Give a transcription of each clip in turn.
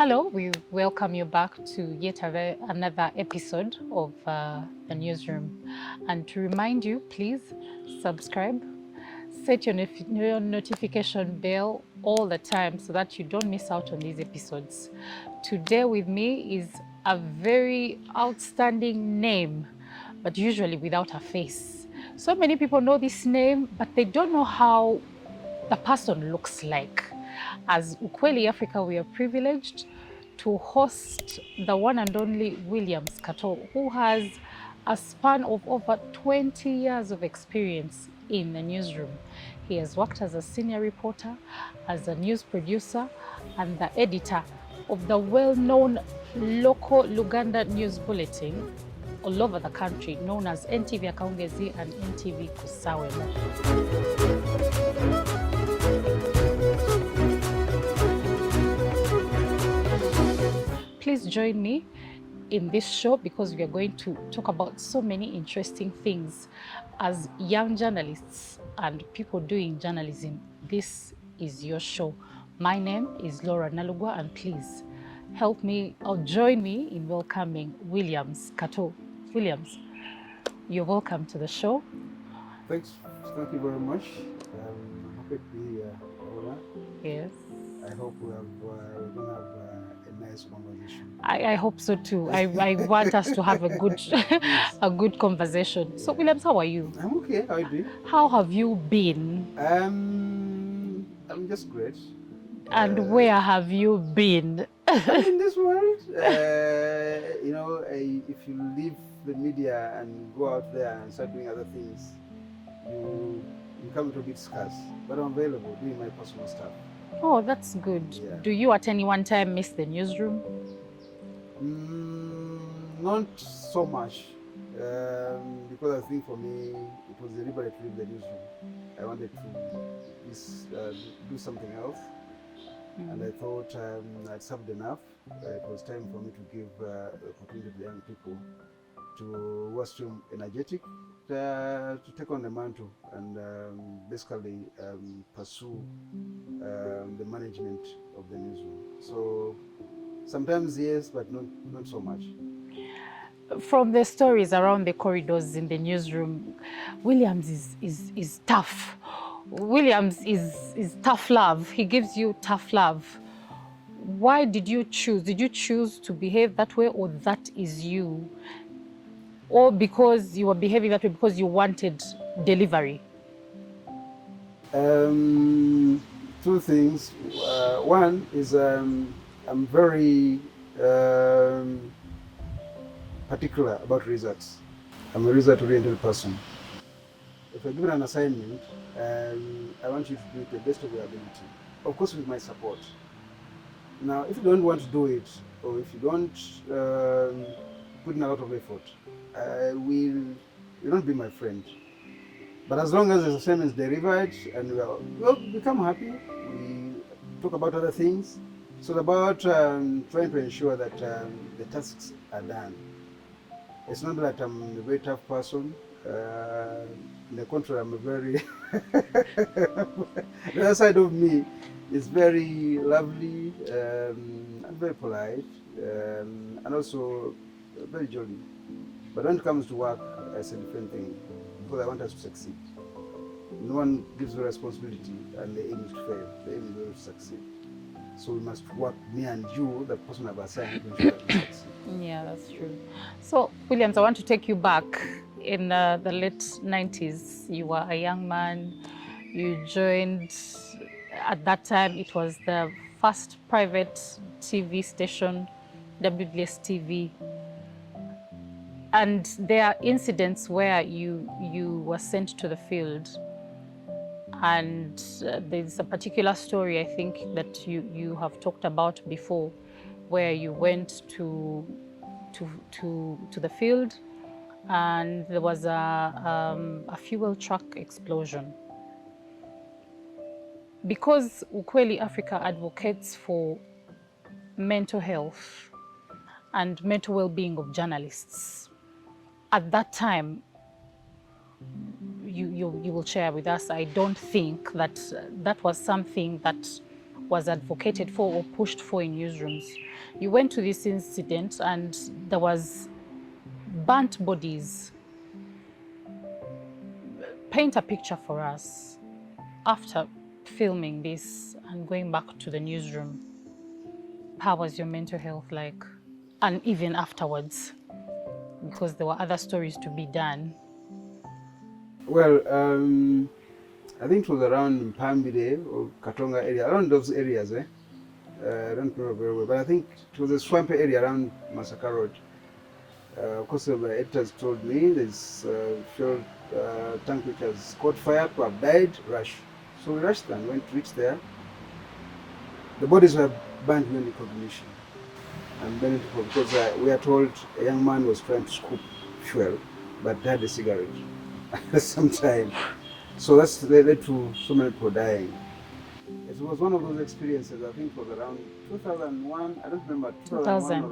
Hello, we welcome you back to yet another episode of the newsroom. And to remind you, please subscribe, set your notification bell all the time so that you don't miss out on these episodes. Today with me is a very outstanding name, but usually without a face. So many people know this name, but they don't know how the person looks like. As Ukweli Africa, we are privileged to host the one and only Williams Kato, who has a span of over 20 years of experience in the newsroom. He has worked as a senior reporter, as a news producer, and the editor of the well-known local Uganda news bulletin all over the country, known as NTV Akawungeezi and NTV Saawa. Please join me in this show because we are going to talk about so many interesting things as young journalists and people doing journalism. This is your show. My name is Laura Nalugwa, and please help me or join me in welcoming Williams Kato. Williams, you're welcome to the show. Thanks. Thank you very much. I'm happy to be here, Laura. Yes. I hope we're going to have a nice conversation. I hope so too. I want us to have a good a good conversation. Yeah. So Williams, how are you? I'm okay. How are you doing? How have you been? I'm just great. And where have you been? In this world, you know, if you leave the media and go out there and start doing other things, you become a little bit scarce. But I'm available doing my personal stuff. Oh, that's good. Yeah. Do you at any one time miss the newsroom? Not so much, because I think for me it was deliberate to leave the newsroom. I wanted to do something else, and I thought I'd served enough. It was time for me to give opportunity to young people who are still energetic to take on the mantle and basically pursue the management of the newsroom. So sometimes yes, but not so much. From the stories around the corridors in the newsroom, Williams is tough. Williams is tough love. He gives you tough love. Why did you choose? Did you choose to behave that way, or that is you? Or because you were behaving that way because you wanted delivery? Two things. One is I'm very particular about results. I'm a result-oriented person. If you're given an assignment, I want you to do it to the best of your ability. Of course, with my support. Now, if you don't want to do it, or if you don't put in a lot of effort, you don't be my friend. But as long as the assignment is delivered and we'll become happy, we talk about other things. So it's about trying to ensure that the tasks are done. It's not that I'm a very tough person. In the contrary, I'm a very the other side of me is very lovely and very polite and also very jolly. But when it comes to work, it's a different thing because I want us to succeed. No one gives the responsibility and the aim is to fail. The aim is to succeed. So we must work, me and you, the person I've assigned, to ensure that we succeed. Yeah, that's true. So, Williams, I want to take you back. In the late 90s, you were a young man. You joined, at that time, it was the first private TV station, WDS TV. And there are incidents where you were sent to the field. And there's a particular story, I think, that you have talked about before, where you went to the field and there was a fuel truck explosion. Because Ukweli Africa advocates for mental health and mental well-being of journalists, at that time, you will share with us, I don't think that that was something that was advocated for or pushed for in newsrooms. You went to this incident and there was burnt bodies. Paint a picture for us after filming this and going back to the newsroom. How was your mental health like? And even afterwards, because there were other stories to be done. Well, I think it was around Mpambire or Katonga area, around those areas. I don't remember very well, but I think it was a swampy area around Masaka Road. Of course, the editors told me there's fuel tank which has caught fire, to have died, rush. So we rushed and went to reach there. The bodies were burned beyond recognition. And then because we are told a young man was trying to scoop fuel, but had a cigarette at some time. So that's led to so many people dying. It was one of those experiences, I think it was around 2001, I don't remember, 2001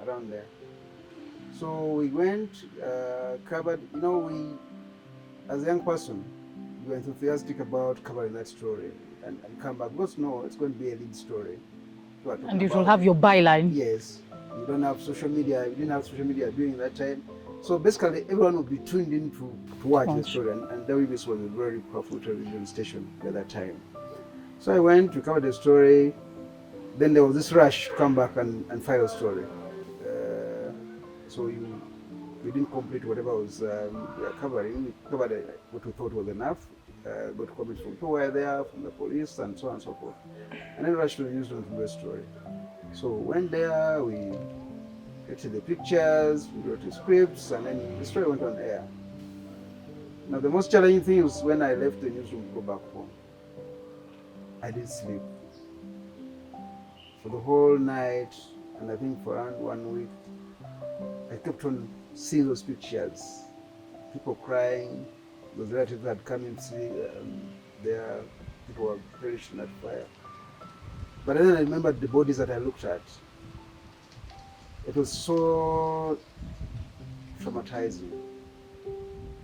around there. So we went, covered, as a young person, we were enthusiastic about covering that story and come back. Because no, it's going to be a lead story. And you will have your byline. Yes. You don't have social media, you didn't have social media during that time. So basically everyone would be tuned in to watch the story, and WBS was a very powerful television station at that time. So I went, we covered the story, then there was this rush to come back and file a story. So we didn't complete whatever was we were covering. We covered what we thought was enough. Got comments from people who were there, from the police, and so on and so forth. And then rushed to the newsroom to do a story. So went there, we edited the pictures, we wrote the scripts, and then the story went on air. Now the most challenging thing was when I left the newsroom to go back home. I didn't sleep. For the whole night, and I think for around 1 week, I kept on seeing those pictures. People crying, those relatives had come and see their people were perished in that fire. But then I remembered the bodies that I looked at. It was so traumatizing.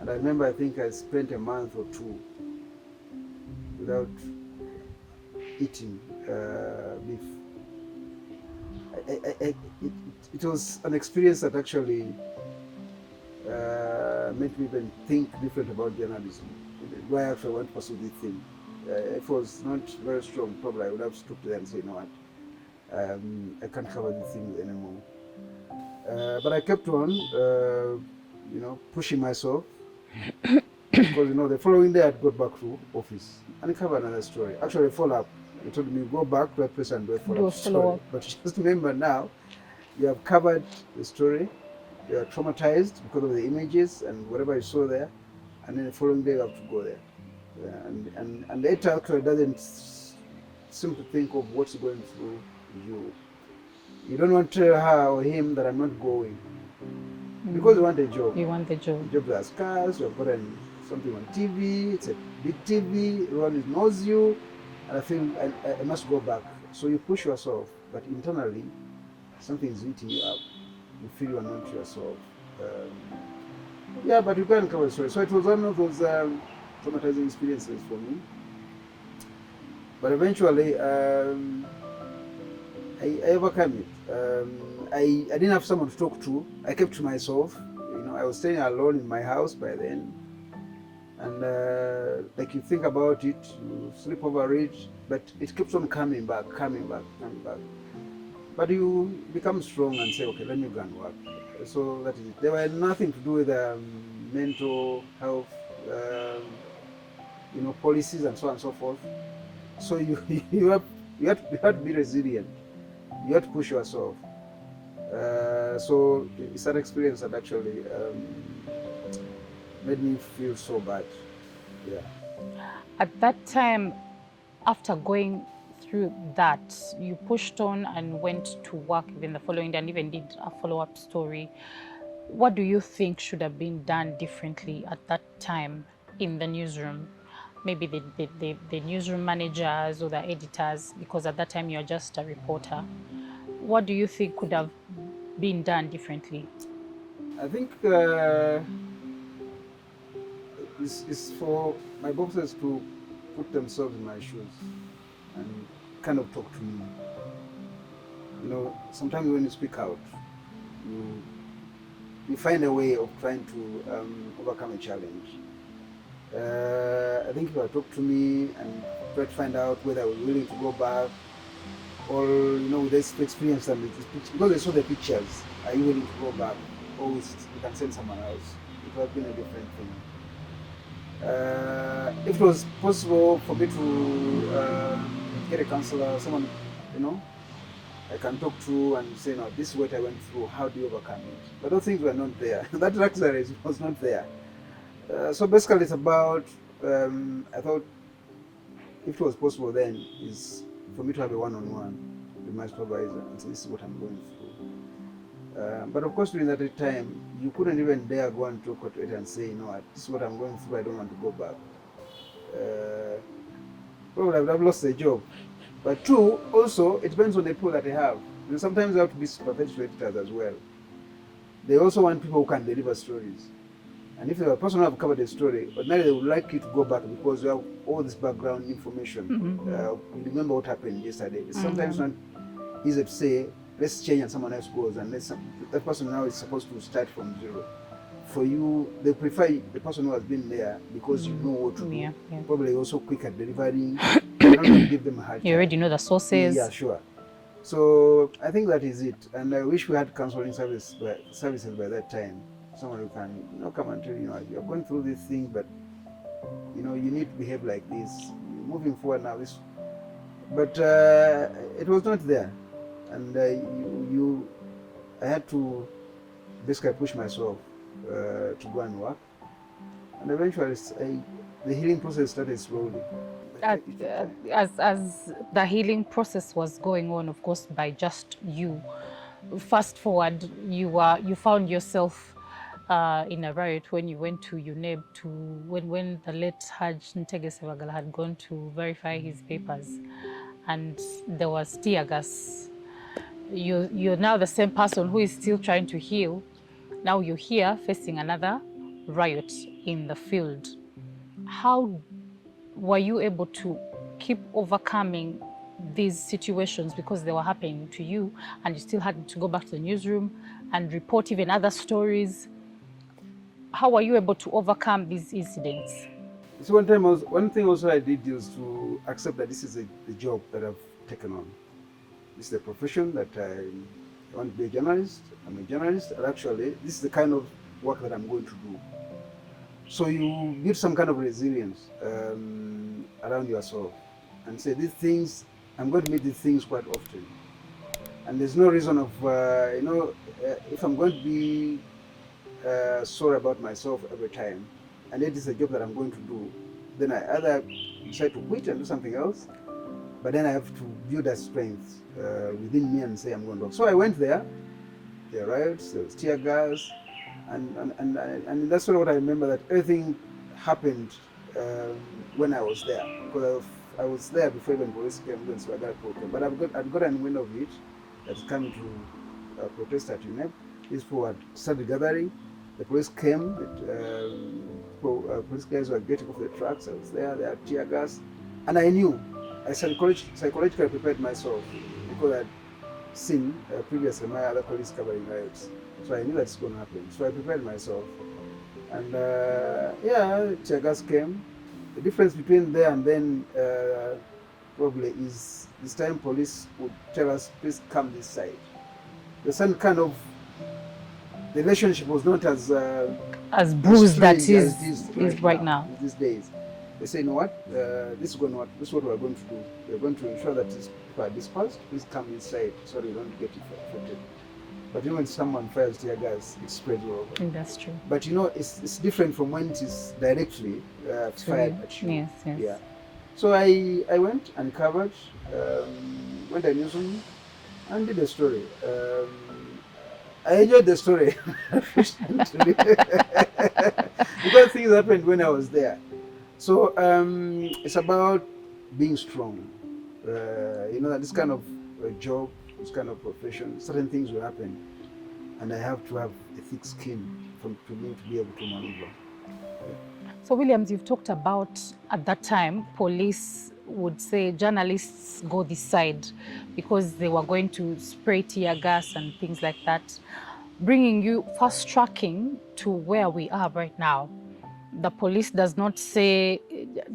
And I remember, I think I spent a month or two without eating beef. It was an experience that actually made me even think different about journalism. Why I actually want to pursue this thing. If I was not very strong, probably I would have stood there and say, you know what, I can't cover these things anymore. But I kept on, pushing myself. Because, the following day I'd got back to office and cover another story. Actually, a follow-up. They told me, go back to that place and do a follow-up story. But just remember now, you have covered the story, you are traumatized because of the images and whatever you saw there, and then the following day you have to go there. And the editor actually doesn't seem to think of what's going through you. You don't want to tell her or him that I'm not going. Because you want a job. You want the job. The job that's scarce, you've gotten something on TV, it's a big TV, everyone knows you, and I feel I must go back. So you push yourself, but internally, something is eating you up. You feel you are not yourself. But you can't cover the story. So it was one of those traumatizing experiences for me. But eventually, I overcame it. I didn't have someone to talk to. I kept to myself. I was staying alone in my house by then. And you think about it, you sleep over it, but it keeps on coming back. But you become strong and say, okay, let me go and work. So that is it. There were nothing to do with mental health, policies and so on and so forth. So you have to be resilient. You have to push yourself. So it's an experience that actually made me feel so bad. Yeah. At that time, after going through that, you pushed on and went to work even the following day and even did a follow-up story. What do you think should have been done differently at that time in the newsroom? Maybe the newsroom managers or the editors, because at that time you're just a reporter. What do you think could have been done differently? I think it's for my bosses to put themselves in my shoes and kind of talk to me. You know, sometimes when you speak out, you find a way of trying to overcome a challenge. I think if you talk to me and try to find out whether I was willing to go back, or you know, with this experience and because I saw the pictures, are you willing to go back? Or you can send someone else. It would have been a different thing. If it was possible for me to get a counselor, someone, you know, I can talk to and say, no, this is what I went through, how do you overcome it? But those things were not there. That luxury was not there. So basically it's about, I thought if it was possible then, is for me to have a one-on-one with my supervisor and say, this is what I'm going through. But of course during that time, you couldn't even dare go and talk to it and say, you know what, this is what I'm going through, I don't want to go back. Probably I would have lost the job. But two, also, it depends on the people that they have. You know, sometimes they have to be sympathetic to editors as well. They also want people who can deliver stories. And if a person who have covered a story, ordinarily they would like you to go back because you have all this background information. You remember what happened yesterday. It's sometimes not easy to say, let's change and someone else goes, and that person now is supposed to start from zero. For you, they prefer the person who has been there because you know what to do. Yeah. Probably also quick at delivering. You don't give them a hard time. You already know the sources. Yeah, sure. So I think that is it. And I wish we had counseling services by that time. Someone who can, you know, come and tell you, you know, you're going through this thing, but you know, you need to behave like this. You're moving forward now. But it was not there, and I had to basically push myself to go and work, and eventually the healing process started slowly. As the healing process was going on, of course, by just you. Fast forward, you found yourself in a riot when you went to UNEB when the late Haj Ntege Sebagala had gone to verify his papers, and there was tear gas. You're now the same person who is still trying to heal. Now you're here facing another riot in the field. How were you able to keep overcoming these situations because they were happening to you, and you still had to go back to the newsroom and report even other stories? How were you able to overcome these incidents? So one thing also I did is to accept that this is the job that I've taken on. This is the profession that I want to be a journalist. I'm a journalist, and actually this is the kind of work that I'm going to do. So you build some kind of resilience around yourself and say, these things, I'm going to meet these things quite often. And there's no reason of, if I'm going to be sorry about myself every time, and it is a job that I'm going to do, then I either decide to quit and do something else, but then I have to build that strength within me and say I'm going to work. So I went there, there were riots, there was tear gas, and that's sort of what I remember, that everything happened when I was there, because I was there before even police came, so I got a protest. But I've gotten wind of it, that's coming to protest at UNEP. These people had started gathering, the police came, police guys were getting off the trucks, I was there, they had tear gas, and I knew, I psychologically prepared myself, because I'd seen previously my other colleagues covering riots. So I knew that's going to happen. So I prepared myself. And tear gas came. The difference between there and then probably is this time police would tell us, please come this side. The same kind of, the relationship was not as bruised that is right now. These days. They say, you know what, this is what we're going to do. We're going to ensure that these people are dispersed. Please come inside so that we don't get affected. But you know, when someone fires tear gas, it spreads all over. That's true. But you know, it's different from when it is directly fired at you. Yes. Yeah. So I went and covered, went to newsroom and did a story. I enjoyed the story because things happened when I was there. So it's about being strong. You know that this kind of job, this kind of profession, certain things will happen, and I have to have a thick skin to be able to maneuver. So Williams, you've talked about at that time police would say journalists go this side because they were going to spray tear gas and things like that, bringing you fast tracking to where we are right now. The police does not say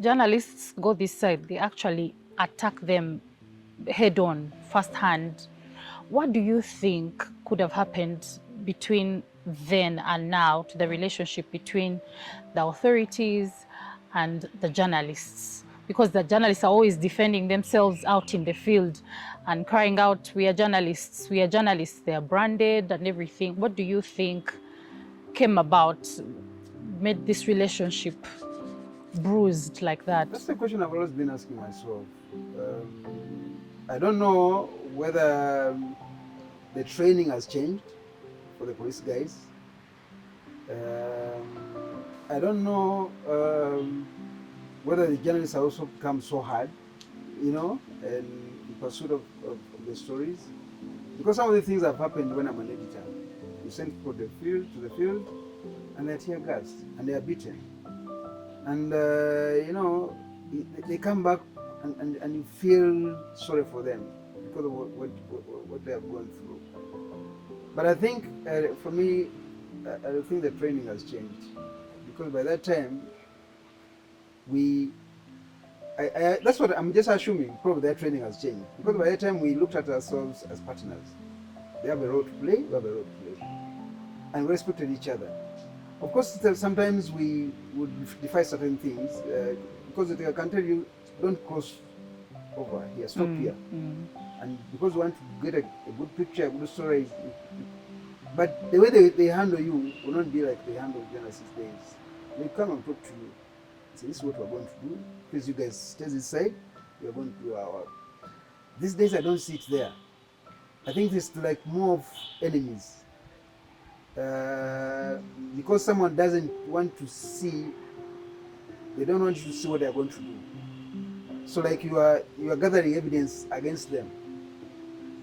journalists go this side. They actually attack them head on, first hand. What do you think could have happened between then and now to the relationship between the authorities and the journalists? Because the journalists are always defending themselves out in the field and crying out, we are journalists, we are journalists. They are branded and everything. What do you think came about, made this relationship bruised like that? That's the question I've always been asking myself. I don't know whether the training has changed for the police guys. I don't know whether the journalists have also become so hard, in pursuit of the stories. Because some of the things have happened when I'm an editor. You send people to the field, and they're tear gassed, and they are beaten. And, they come back and you feel sorry for them because of what they have gone through. But I think, for me, I don't think the training has changed. Because by that time, that's what I'm just assuming, probably their training has changed. Because by that time, we looked at ourselves as partners. They have a role to play, we have a role to play. And we respected each other. Of course, sometimes we would defy certain things, because I can tell you, don't cross over here, stop here. And because we want to get a good picture, a good story, but the way they handle you will not be like they handle journalists these days. They come and talk to you. Say, this is what we're going to do. Please, you guys stay this side. We are going to do our work. These days, I don't see it there. I think it's like more of enemies. Because someone doesn't want to see, they don't want you to see what they're going to do. So like you are gathering evidence against them.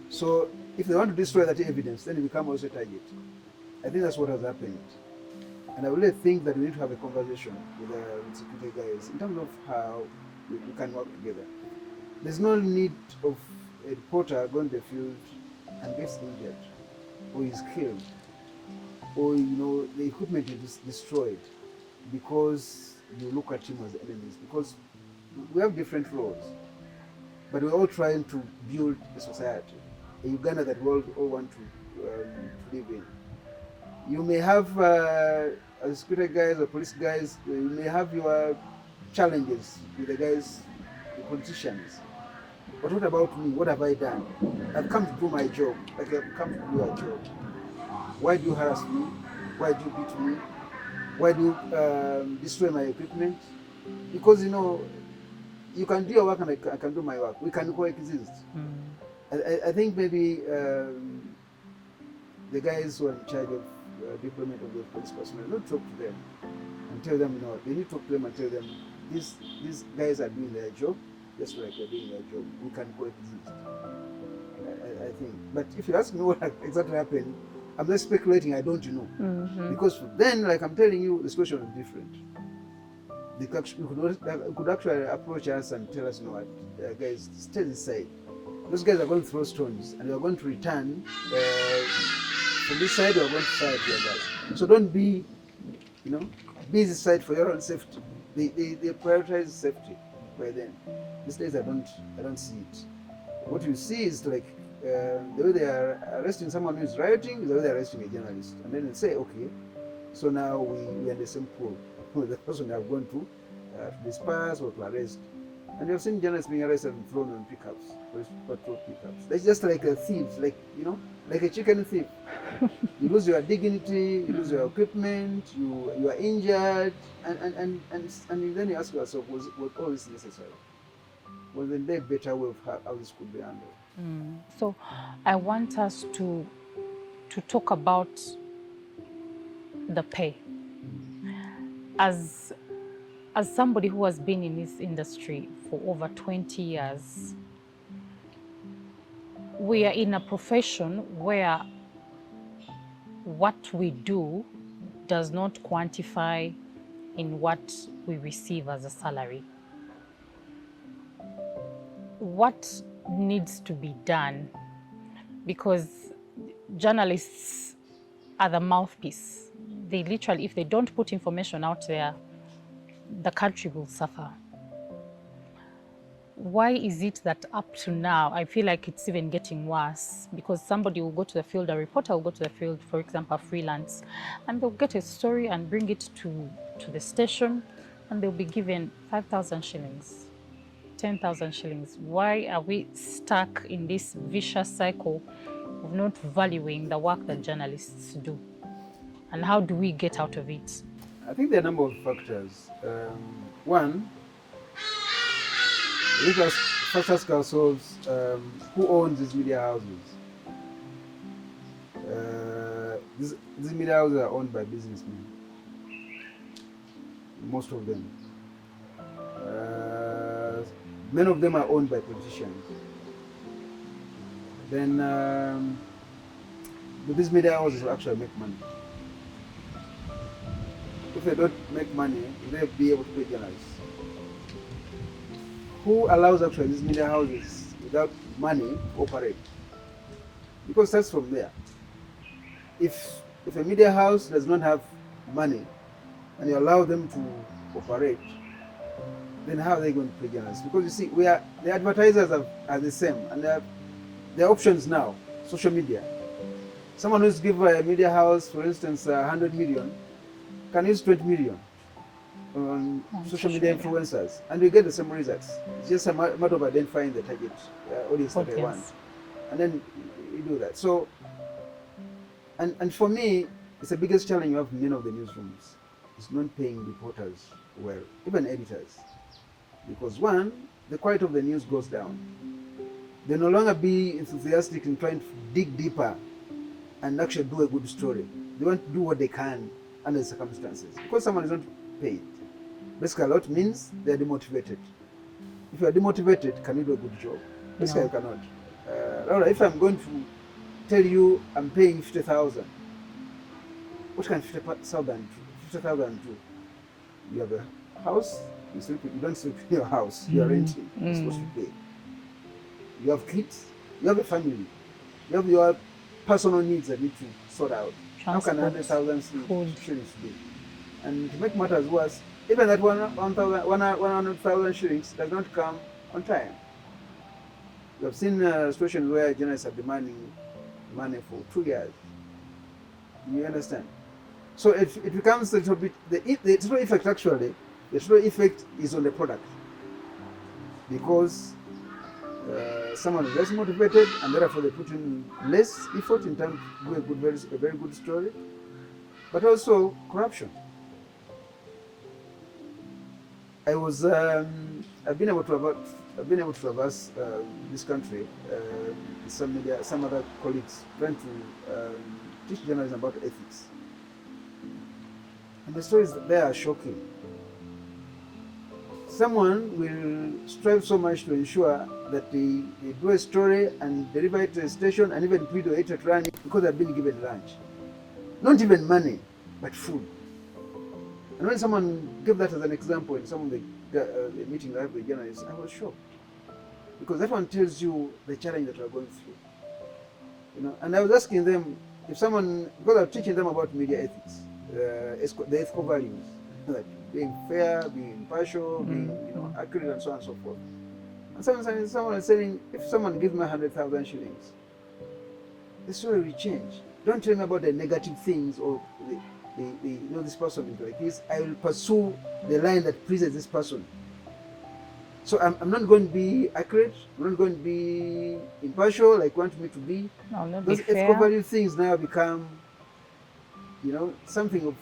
So if they want to destroy that evidence, then you become also a target. I think that's what has happened. And I really think that we need to have a conversation with security guys in terms of how we can work together. There's no need of a reporter going to the field and gets injured or is killed, or the equipment is destroyed because you look at him as enemies. Because we have different roles, but we're all trying to build a society, a Uganda that we all want to live in. You may have, as security guys or police guys, you may have your challenges with the guys, the politicians. But what about me? What have I done? I've come to do my job, like I've come to do your job. Why do you harass me? Why do you beat me? Why do you destroy my equipment? Because, you can do your work and I can do my work. We can coexist. I think maybe the guys who are in charge of deployment of the police personnel, not talk to them and tell them, they need to talk to them and tell them, these guys are doing their job just like they're doing their job. We can coexist. I think. But if you ask me what exactly happened, I'm not speculating, I don't know. Because then, like I'm telling you, the situation is different. They could actually approach us and tell us, what, guys, stay this side. Those guys are going to throw stones and we are going to return from this side, we are going to fire the guys. So don't be, be this side for your own safety. They prioritize safety by then. These days I don't see it. What you see is like the way they are arresting someone who is rioting is the way they are arresting a journalist. And then they say, okay, so now we are in the same pool. The person they have gone to disperse or to arrest. And you have seen journalists being arrested and thrown on pickups, patrol pickups. That's just like a thief, like a chicken thief. You lose your dignity, you lose your equipment, you are injured, and then you ask yourself, was all this necessary? Was there a better way of how this could be handled? So I want us to talk about the pay. As somebody who has been in this industry for over 20 years, we are in a profession where what we do does not quantify in what we receive as a salary. what needs to be done? Because journalists are the mouthpiece. They literally, if they don't put information out there, the country will suffer. Why is it that up to now, I feel like it's even getting worse? Because somebody will go to the field, a reporter will go to the field, for example, freelance, and they'll get a story and bring it to the station, and they'll be given 5,000 shillings, 10,000 shillings. Why are we stuck in this vicious cycle of not valuing the work that journalists do? And how do we get out of it? I think there are a number of factors. One, let us first ask ourselves who owns these media houses. These media houses are owned by businessmen, most of them. Many of them are owned by politicians. Then these media houses will actually make money. If they don't make money, they'll be able to pay journalists. Who allows actually these media houses without money to operate? Because that's from there. If a media house does not have money and you allow them to operate, then how are they going to pay journalists? Because you see, the advertisers are the same, and there are options now. Social media. Someone who's given a media house, for instance, 100 million, can use 20 million on social media influencers, and you get the same results. It's just a matter of identifying the target audience that they want, and then you do that. So, and for me, it's the biggest challenge you have in many of the newsrooms. It's not paying reporters well, even editors, because one, the quality of the news goes down. They no longer be enthusiastic in trying to dig deeper and actually do a good story. They want to do what they can under the circumstances, because someone is not paid. Basically, a lot means they are demotivated. If you are demotivated, can you do a good job? Basically, you cannot. All right, if I'm going to tell you I'm paying 50,000, what can 50,000 do? You have a house, you don't sleep in your house, you are renting, you're supposed to pay. You have kids, you have a family, you have your personal needs that need to sort out. Transport, how can 100,000 shillings be? And to make matters worse, even that 100,000 shillings does not come on time. We have seen situations where journalists are demanding money for 2 years. You understand? So it becomes a little bit, the total effect actually, the total effect is on the product. Because someone is less motivated, and therefore they put in less effort in terms of doing a very good story, but also corruption. I've been able to traverse this country, some other colleagues trying to teach journalism about ethics, and the stories there are shocking. Someone will strive so much to ensure that they do a story and deliver it to a station, and even video it at running, because they've been given lunch. Not even money, but food. And when someone gave that as an example in some of the meetings I have with journalists, I was shocked. Because that one tells you the challenge that we're going through. And I was asking them, if someone, because I was teaching them about media ethics, the ethical values, like being fair, being impartial, being accurate, and so on and so forth. And someone was saying, if someone gives me 100,000 shillings, the story will change. Don't tell me about the negative things or this person is like this. I will pursue the line that pleases this person. So I'm not going to be accurate. I'm not going to be impartial like you want me to be. No, not those ethical value things now become, something of,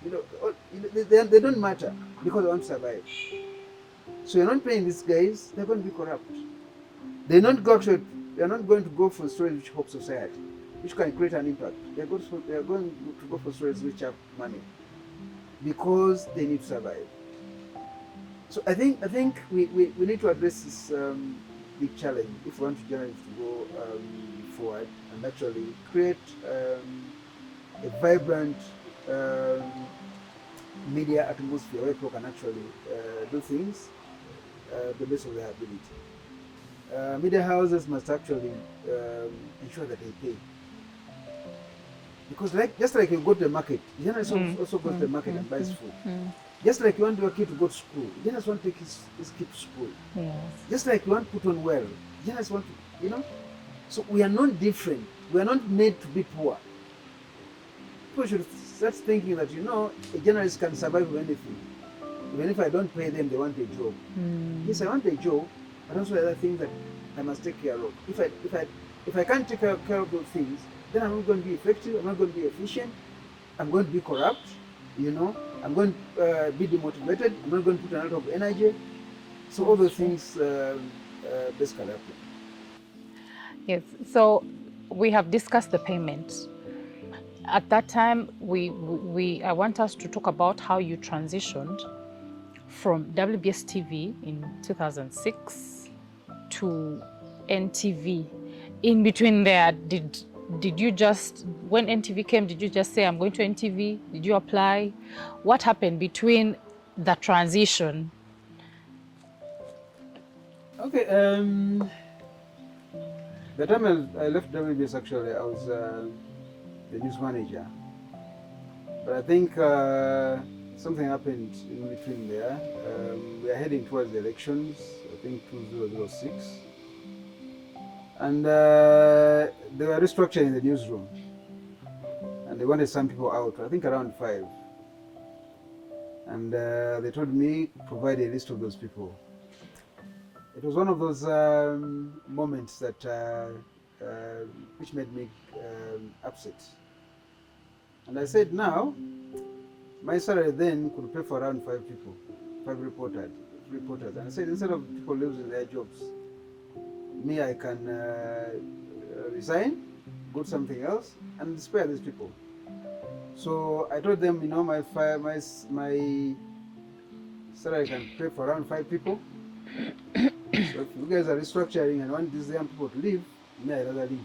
they don't matter because they want to survive. So you're not paying these guys, they're going to be corrupt. They're not going to go for stories which help society, which can create an impact. They're going to go for stories which have money because they need to survive. So I think we need to address this big challenge if we want journalism to go forward and actually create a vibrant media atmosphere where people can actually do things the best of their ability. Media houses must actually ensure that they pay. Because just like you go to the market, journalists also go to the market and buys food. Just like you want your kid to go to school, journalists want to take his kid to school. Yes. Just like you want to put on well, journalists want to, So we are not different. We are not made to be poor. People should start thinking that, a journalist can survive with anything. Even if I don't pay them, they want a job. Yes, I want a job, but also other things that I must take care of. If I can't take care of those things, then I'm not going to be effective, I'm not going to be efficient, I'm going to be corrupt, I'm going to be demotivated, I'm not going to put a lot of energy. So all those things basically happen. Yes, so we have discussed the payment. At that time, I want us to talk about how you transitioned from WBS TV in 2006 to NTV. In between there, did you just, when NTV came, did you just say, I'm going to NTV? Did you apply? What happened between the transition? Okay, the time I left WBS, actually, I was the news manager. But I think something happened in between there. We are heading towards the elections, I think 2006. And they were restructuring the newsroom. And they wanted some people out, I think around 5. And they told me, provide a list of those people. It was one of those moments that which made me upset. And I said, now, my salary then could pay for around 5 people, 5 reporters. And I said, instead of people losing their jobs, me, I can resign, go to something else, and spare these people. So I told them, my salary can pay for around 5 people. So if you guys are restructuring and want these young people to leave, me, I'd rather leave.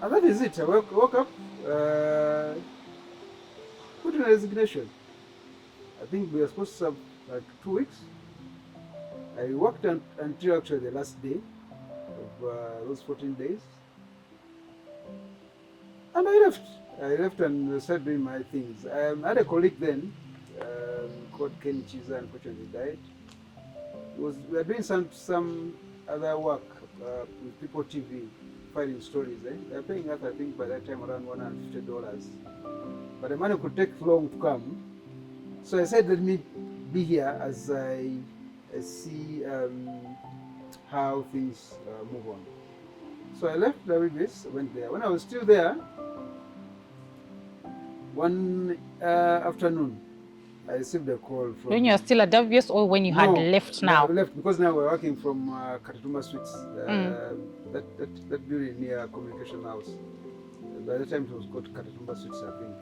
And that is it. I woke up, put in a resignation. I think we were supposed to serve like 2 weeks. I worked until actually the last day of those 14 days. And I left. I left and started doing my things. I had a colleague then called Ken Chiza, unfortunately died. We were doing some other work with People TV, filing stories. They were paying us, I think, by that time around $150. But the money could take long to come. So I said, let me be here as I see how things move on. So I left WBS, went there. When I was still there, one afternoon, I received a call from... When you are still at WBS or when you had left now? I left because now we're working from Kato Suites, that building near Communication House. By the time it was called Kato Suites, I think.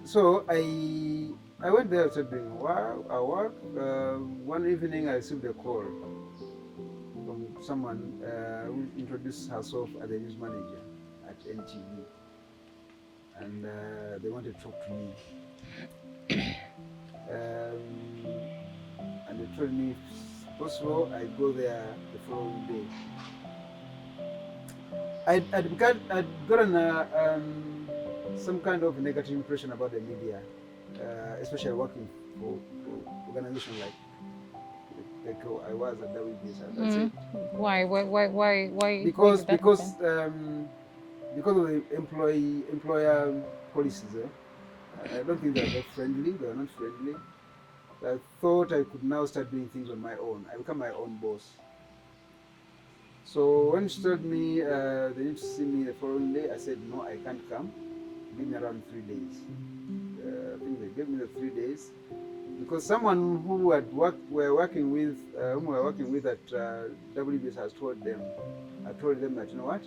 So I went there, started doing work. One evening I received a call from someone who introduced herself as the news manager at NTV. And they wanted to talk to me. And they told me if possible I go there the following day. I'd gotten some kind of negative impression about the media, especially working for organizations like I was at WBS. That's it. Why? Because of the employer policies, I don't think they're very friendly. They are not friendly. I thought I could now start doing things on my own. I become my own boss. So when she told me they need to see me the following day, I said, no, I can't come. Give me around 3 days. I think they gave me the 3 days. Because someone who whom we were working with at WBS has told them, I told them that, you know what?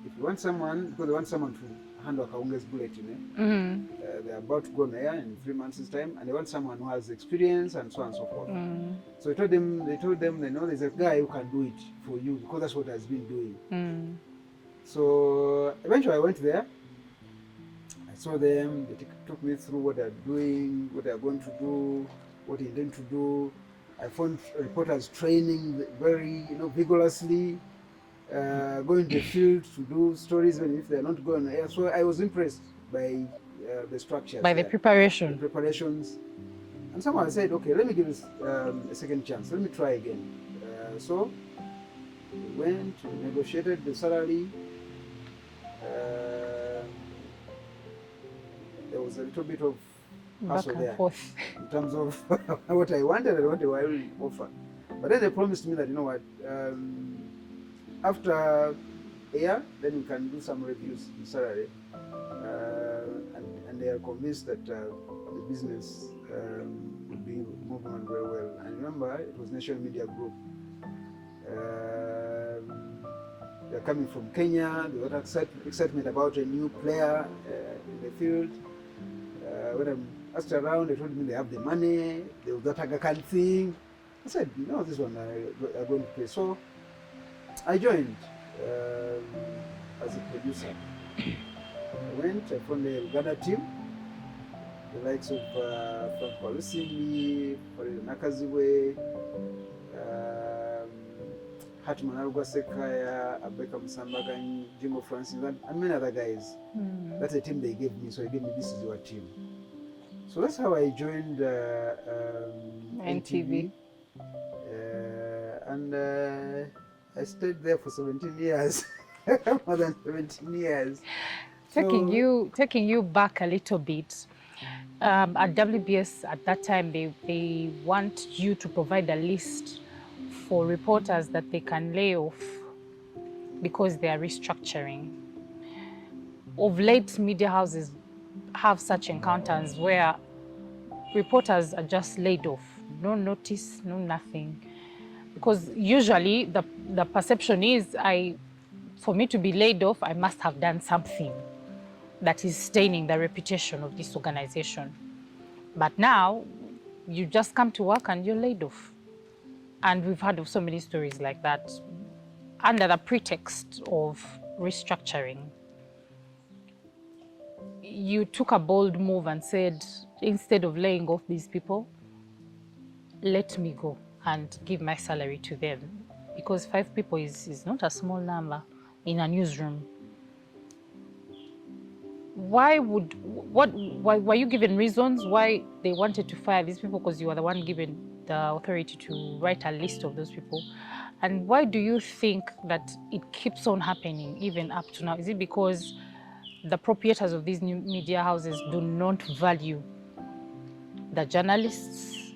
If you want someone, because they want someone to handle Akawungeezi Bulletin, they're about to go on air in 3 months' time, and they want someone who has experience and so on and so forth. So they told them, there's a guy who can do it for you because that's what I've been doing. So eventually I went there. I saw them, they took me through what they're doing, what they're going to do, what they intend to do. I found reporters training very, vigorously, going to the field to do stories even if they're not going air. So I was impressed by the structures. By the preparation. The preparations. And someone said, okay, let me give this a second chance. Let me try again. So we went, we negotiated the salary. There was a little bit of hassle there forth. in terms of what I wanted and what they were really offer. But then they promised me that, you know what, after a year, then we can do some reviews in salary. And they are convinced that the business would be moving on very well. And remember, it was National Media Group. They're coming from Kenya. There was excitement about a new player in the field. When I asked around, they told me they have the money. There was that Aga Khan thing. I said, no, this one I'm going to pay. So I joined as a producer. I went, I found the Uganda team, the likes of Frank Walusimbi, Nakaziwe, Hatman Arugasekaya, Abeka Musambaganyi, Jimbo Francis, and many other guys. That's the team they gave me, so they gave me, this is your team. So that's how I joined NTV. And I stayed there for 17 years, more than 17 years. Taking you back a little bit, at WBS at that time, they want you to provide a list for reporters that they can lay off because they are restructuring. Of late, media houses have such encounters where reporters are just laid off, no notice, no nothing. Because usually the perception is, for me to be laid off, I must have done something that is staining the reputation of this organization. But now, you just come to work and you're laid off. And we've heard of so many stories like that, under the pretext of restructuring. You took a bold move and said, instead of laying off these people, let me go and give my salary to them. Because 5 people is not a small number in a newsroom. Why were you given reasons why they wanted to fire these people? Because you were the one given the authority to write a list of those people. And why do you think that it keeps on happening even up to now? Is it because the proprietors of these new media houses do not value the journalists?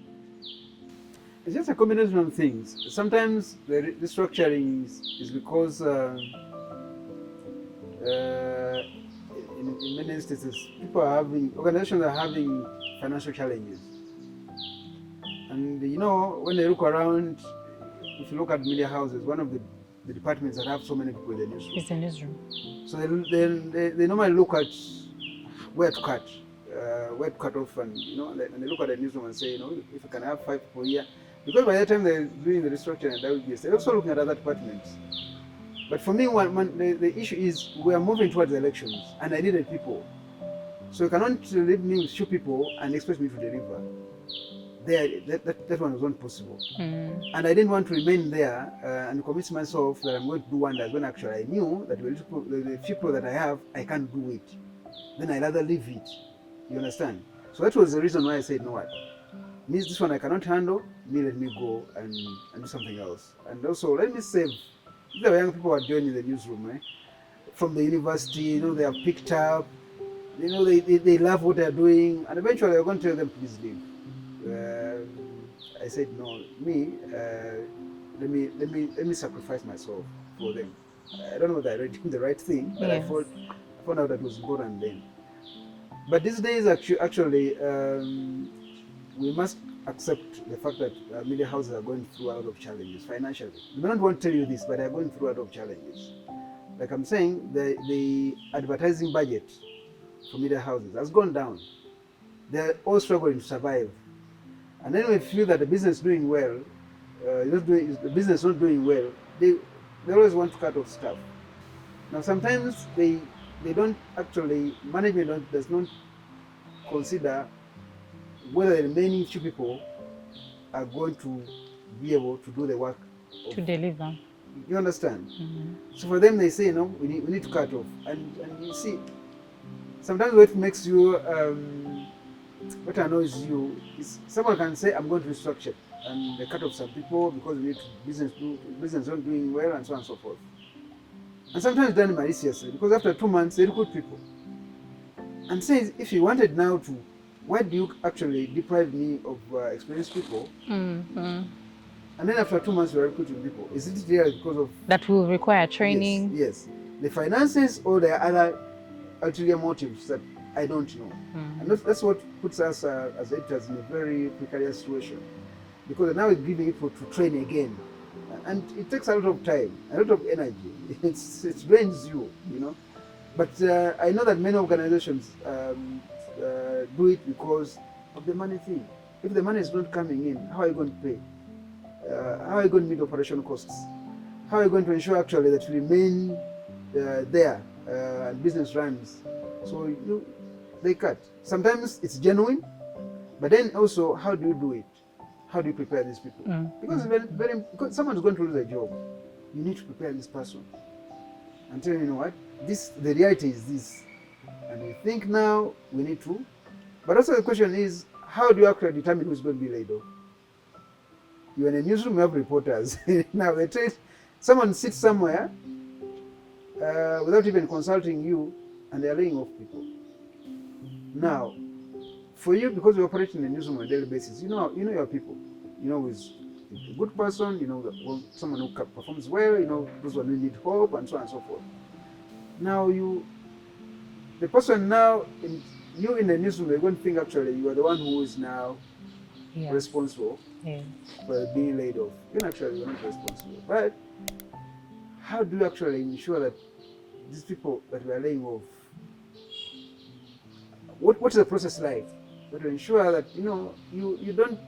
It's just a combination of things. Sometimes the restructuring is because in many instances, organizations are having financial challenges. And when they look around, if you look at media houses, one of the departments that have so many people in the newsroom. It's the newsroom. So they normally look at where to cut off, and and they look at the newsroom and say, if you can have 5 people here, because by the time they're doing the restructuring at WBS, they're also looking at other departments. But for me, the issue is we are moving towards the elections, and I needed people. So you cannot leave me with 2 people and expect me to deliver. That one was not possible. And I didn't want to remain there and commit myself that I'm going to do wonders when actually I knew that the few people that I have, I can't do it. Then I'd rather leave it. You understand? So that was the reason why I said, no what? This one I cannot handle, let me go and do something else. And also, let me save. There were young people who are joining the newsroom, from the university, they are picked up, they love what they're doing, and eventually they're going to tell them, please leave. I said, no, let me sacrifice myself for them. I don't know that I read the right thing, but yes. I found out that was important then. But these days, actually, we must accept the fact that media houses are going through a lot of challenges financially. I don't want to tell you this, but they're going through a lot of challenges. Like I'm saying, the advertising budget for media houses has gone down. They're all struggling to survive. And then we feel that the business is doing well, the business is not doing well, they always want to cut off staff. Now sometimes they they don't actually, management does not consider whether the remaining few people are going to be able to do the work To deliver. You understand? So for them, they say, no, we need to cut off. And you see, sometimes what makes you, what annoys you is someone can say, I'm going to restructure, and they cut off some people because we need to, business not doing well, and so on and so forth. And sometimes done maliciously, because after 2 months, they recruit people. And says, if you wanted now to, why do you actually deprive me of experienced people? And then after 2 months, we are recruiting people. Is it really because of... That will require training? Yes. The finances, or there are other ulterior motives that I don't know. And that's what puts us as editors in a very precarious situation. Because now we're giving people to train again. And it takes a lot of time, a lot of energy. It drains you, you know. But I know that many organizations do it because of the money thing. If the money is not coming in, how are you going to pay? How are you going to meet operational costs? How are you going to ensure actually that you remain there and business runs? So they cut. Sometimes it's genuine, but then also, how do you do it? How do you prepare these people? Because because someone's going to lose a job. You need to prepare this person and tell him, you know what, the reality is this, and we think now we need to. But also the question is, how do you actually determine who's going to be laid off? You're in a newsroom, you have reporters. Now they tell someone sits somewhere without even consulting you, and they're laying off people. Now, for you, because you operate in the newsroom on a daily basis, you know your people. You know who's a good person, you know someone who performs well, you know those who need hope, and so on and so forth. Now the person now, you in the newsroom, they're going to think actually you are the one who is now responsible for being laid off. You're not responsible. But how do you actually ensure that these people that we are laying off, what is the process like? But to ensure that you don't,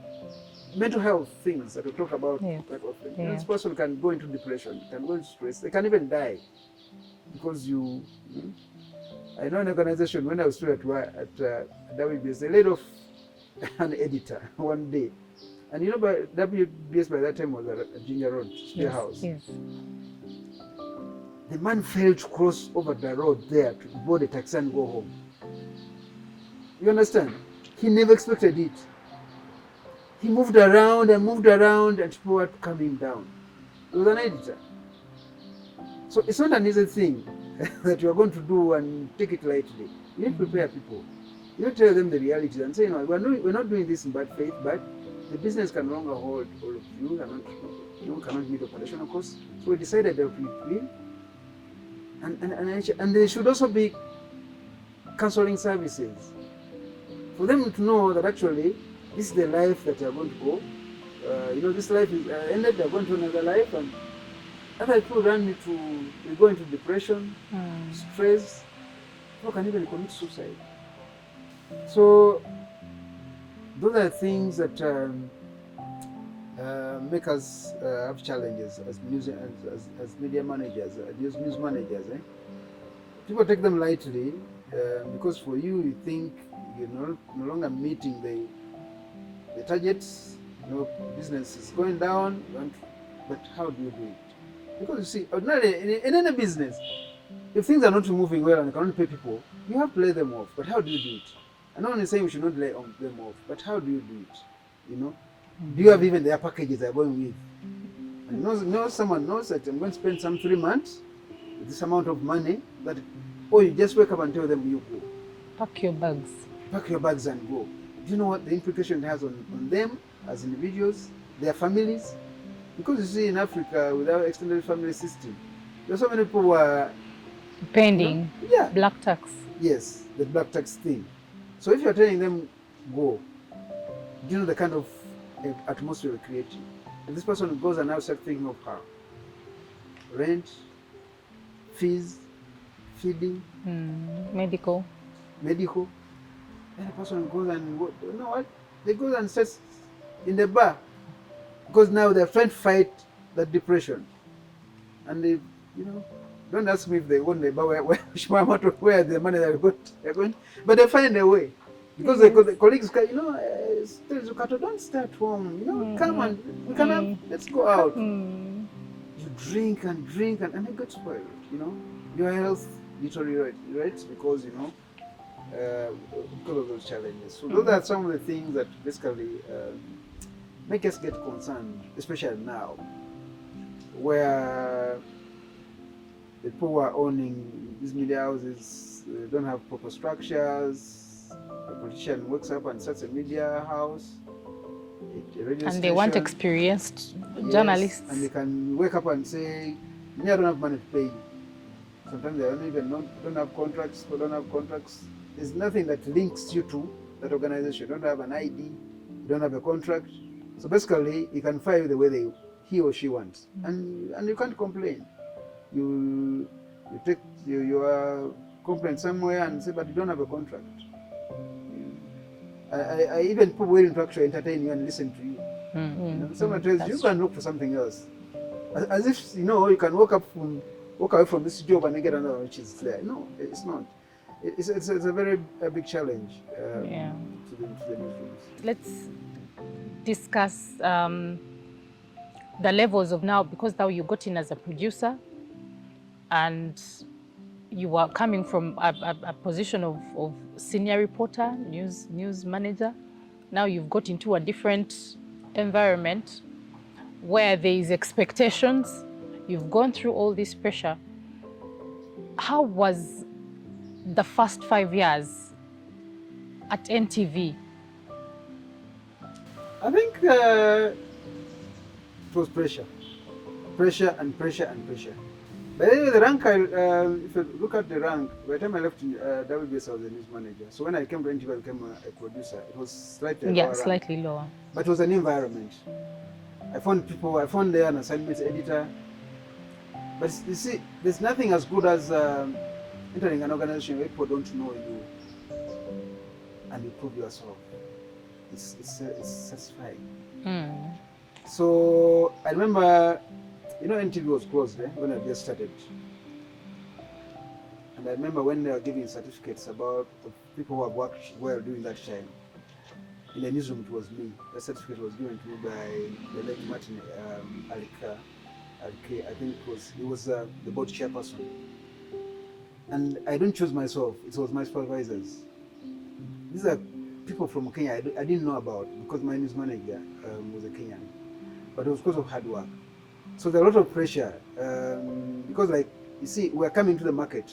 mental health things that we talk about quite often. This person can go into depression, can go into stress, they can even die because I know an organization, when I was still at WBS, they laid off an editor one day. And WBS by that time was at Ginger Road, Spear House. Yes. The man failed to cross over the road there to board a taxi and go home. You understand? He never expected it. He moved around and people were coming down. He was an editor. So it's not an easy thing that you are going to do and take it lightly. You need to prepare people. You need to tell them the reality and say, we're not doing this in bad faith, but the business can no longer hold all of you, cannot meet operational costs. So we decided that we will. And there should also be counseling services for them to know that actually this is the life that they are going to go. This life is ended, they're going to another life, and other people they go into depression, stress, people can even commit suicide. So those are things that make us have challenges as media managers, as news managers. People take them lightly because for you think you're no longer meeting the targets. Business is going down, but how do you do it? Because you see, ordinarily in any business, if things are not moving well and you cannot pay people, you have to lay them off. But how do you do it? I'm not only saying we should not lay them off, but how do you do it? Do you have even their packages they're going with? And someone knows that I'm going to spend some 3 months with this amount of money, or you just wake up and tell them you go. Pack your bags. Pack your bags and go. Do you know what the implication it has on them as individuals, their families? Because you see, in Africa, with our extended family system, there are so many people who are pending black tax. Yes, the black tax thing. So if you're telling them go, do you know the kind of atmosphere we're creating? If this person goes and now starts thinking of her rent, fees, feeding, medical, then the person goes and you know what? They go and sit in the bar because now they're trying to fight that depression, and Don't ask me if they own the bar, where the money they're going, but they find a way. Because the colleagues, tells you, Kato, don't stay at home. Come and we can have, let's go out. You drink and it gets spoiled. Your health literally right because because of those challenges. So those are some of the things that basically make us get concerned, especially now, where the people who are owning these media houses don't have proper structures. A politician wakes up and starts a media house, a radio And station, they want experienced journalists. and they can wake up and say, I don't have money to pay you. Sometimes they don't have contracts, or don't have contracts. There's nothing that links you to that organization. You don't have an ID, you don't have a contract. So basically, you can fire you the way he or she wants. And you can't complain. You take your complaint somewhere and say, but you don't have a contract. I even people willing to actually entertain you and listen to you. Someone tells you can look for something else. As if, you can walk away from this job and get another which is there. No, it's not. It's a very big challenge to the newsrooms. Let's discuss the levels of now, because now you got in as a producer and you are coming from a position of senior reporter, news manager. Now you've got into a different environment where there is expectations. You've gone through all this pressure. How was the first 5 years at NTV? I think it was pressure. Pressure and pressure and pressure. But anyway, the rank, if you look at the rank, by the time I left WBS, I was a news manager. So when I came to NTV, I became a producer. It was slightly lower. Slightly lower. But it was an environment. I found there an assignment editor. But you see, there's nothing as good as entering an organization where people don't know you and you prove yourself. It's satisfying. So I remember, NTV was closed when I just started. And I remember when they were giving certificates about people who have worked well during that time. In the newsroom, it was me. The certificate was given to me by the late Martin Alika. I think he was the board chairperson. And I don't choose myself, it was my supervisors. These are people from Kenya I didn't know about because my news manager was a Kenyan. But it was because of hard work. So there was a lot of pressure because you see, we're coming to the market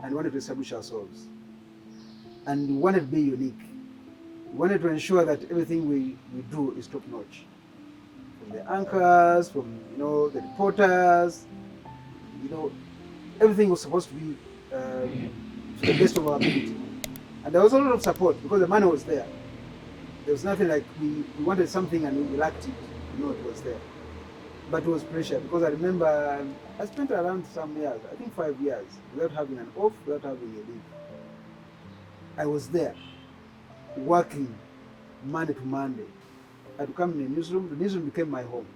and wanted to establish ourselves. And we wanted to be unique. We wanted to ensure that everything we do is top notch. From the anchors, from the reporters, everything was supposed to be to the best of our ability. And there was a lot of support because the money was there. There was nothing like we wanted something and we lacked it. It was there. But it was pressure because I remember I spent around some years, I think 5 years, without having an off, without having a leave. I was there, working Monday to Monday. I'd come in the newsroom. The newsroom became my home.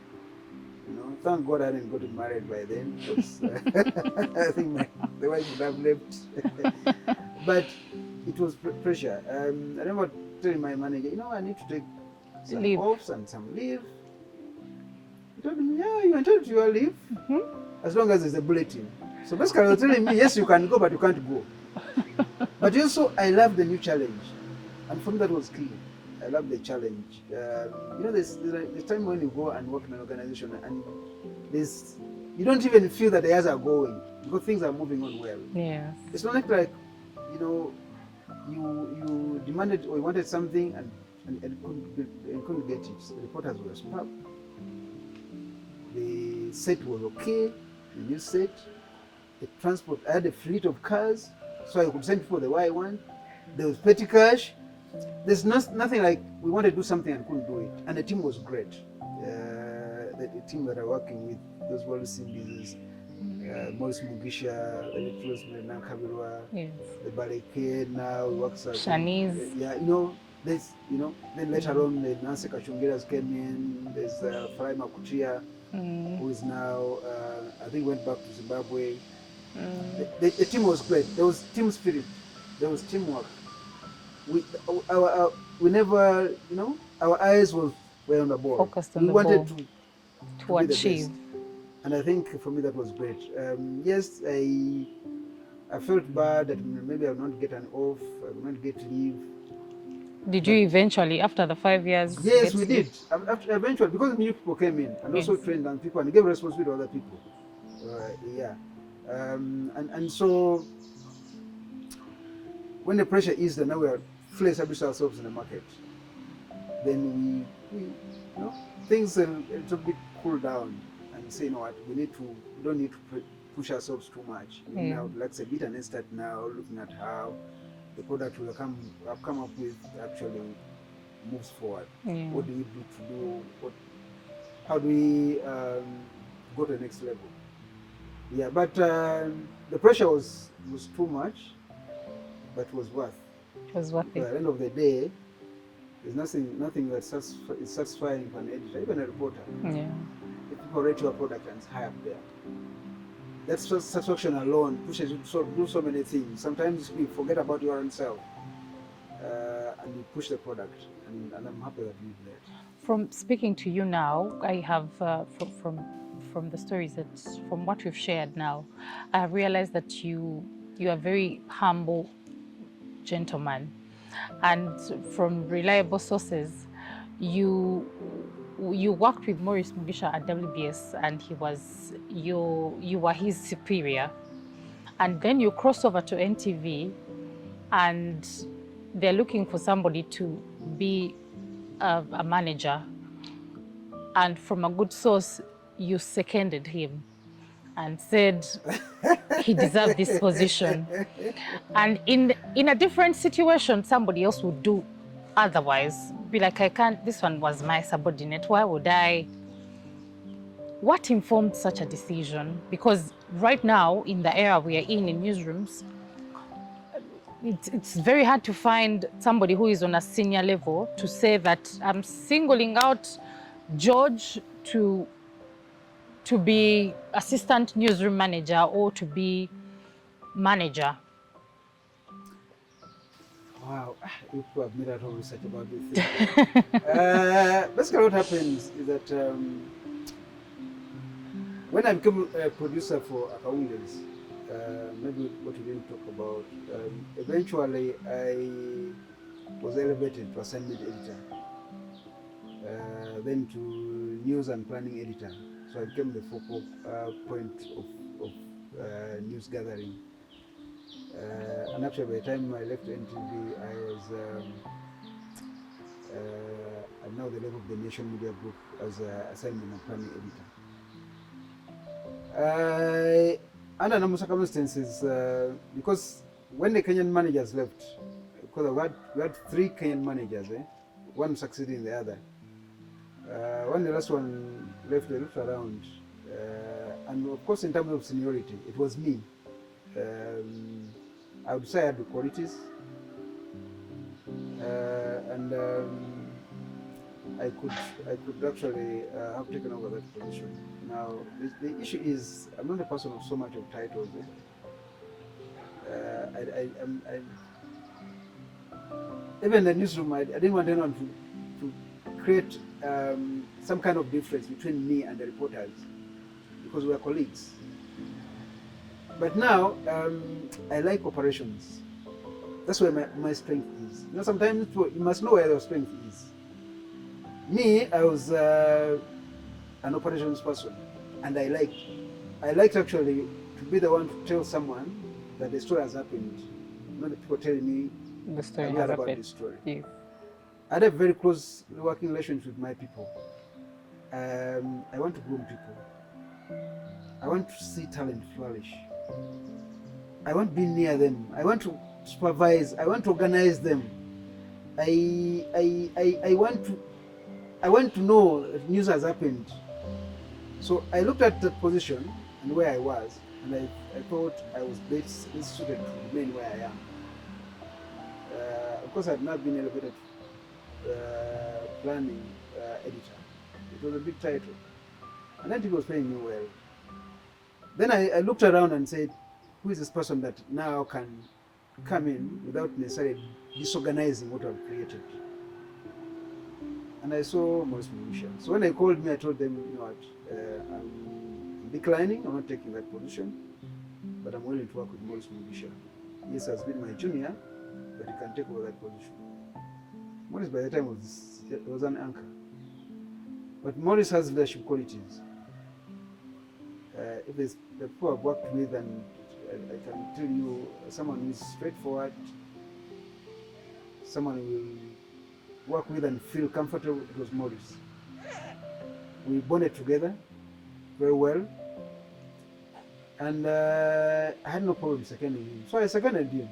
Thank God I hadn't gotten married by then, because I think the wife would have left. But it was pressure. I remember telling my manager, I need to take some offs and some leave. He told me, yeah, you're entitled to your leave, as long as there's a bulletin. So basically, they were telling me, yes, you can go, but you can't go. But also, I love the new challenge. And for me, that was key. I love the challenge. There's a time when you go and work in an organization and you don't even feel that the years are going because things are moving on well. Yeah. It's not like you demanded or you wanted something and couldn't get it. The reporters were smart. The set was okay, the new set, the transport. I had a fleet of cars, so I could send people the way I want. There was petty cash. There's nothing like we wanted to do something and couldn't do it. And the team was great. The team that are working with those well-seen business, Maurice Mugisha, the Nicholas Kabirwa, the Baleke now works as Shanice. Then later on the Nancy Kachungiras came in. There's Farai Makutia, who is now I think went back to Zimbabwe. The team was great. There was team spirit. There was teamwork. We, we never, our eyes were on the ball. Focused on We the wanted ball to be the achieve. best. And I think for me that was great. Yes, I felt bad that maybe I would not get an off, I would not get leave. Did you eventually, after the 5 years? Yes, we did. After, eventually, because new people came in and also trained on people and gave responsibility to other people. Yeah. And so when the pressure eased and now we are fully established ourselves in the market, then we things a little bit cool down and say, you know what, we don't need to push ourselves too much. Now, like a bit and then start now looking at how the product will have come up with actually moves forward. What do we do to do? How do we go to the next level? Yeah, but the pressure was too much, but it was worth. It was worth it. At the end of the day, there's nothing that is satisfying for an editor, even a reporter. Yeah. If people rate your product and it's high up there, that satisfaction alone pushes you to do so many things. Sometimes you forget about your own self and you push the product, and I'm happy that you did that. From speaking to you now, I have from the stories from what we've shared now, I have realized that you are a very humble gentleman, and from reliable sources, you worked with Maurice Mugisha at WBS, and you were his superior, and then you crossed over to NTV, and they're looking for somebody to be a manager, and from a good source, you seconded him and said he deserved this position. And in a different situation, somebody else would do otherwise. Be like, I can't, this one was my subordinate, why would I? What informed such a decision? Because right now, in the era we are in newsrooms, it's very hard to find somebody who is on a senior level to say that I'm singling out George to be assistant newsroom manager or to be manager. Wow, you have made a lot of research about this thing. Basically what happens is that when I became a producer for Akawungeezi, maybe what we didn't talk about, eventually I was elevated to assignment editor, then to news and planning editor. So I became the focal point of news gathering. And actually by the time I left NTV, I was at now the level of the Nation Media Group as assignment and planning editor. Under normal circumstances, because when the Kenyan managers left, because we had 3 Kenyan managers, one succeeding the other. When the last one left, they looked around, and of course in terms of seniority, it was me. I would say I had the qualities, and I could actually have taken over that position. Now the issue is I'm not a person of so much of titles. Even the newsroom, I didn't want anyone to create some kind of difference between me and the reporters, because we are colleagues. But now I like operations. That's where my strength is. Sometimes you must know where your strength is. Me, I was an operations person, and I liked actually to be the one to tell someone that the story has happened, not the people telling me the story has about happened. This story. Yes. I had a very close working relationship with my people. I want to groom people. I want to see talent flourish. I want to be near them. I want to supervise. I want to organize them. I want to know if news has happened. So I looked at the position and where I was, and I thought I was best suited to remain where I am. Of course, I had not been elevated planning editor. It was a big title, and then it was paying me well. Then I looked around and said, who is this person that now can come in without necessarily disorganizing what I've created? And I saw Maurice Mugisha. So when they called me, I told them, you know what, I'm declining, I'm not taking that position, but I'm willing to work with Maurice Mugisha. Yes, has been my junior, but he can take over that position. Maurice by the time was an anchor. But Maurice has leadership qualities. If there's the people I've worked with, and I can tell you, someone who is straightforward, someone who will work with and feel comfortable, it was Maurice. We bonded together very well, and I had no problem seconding him. So I seconded him.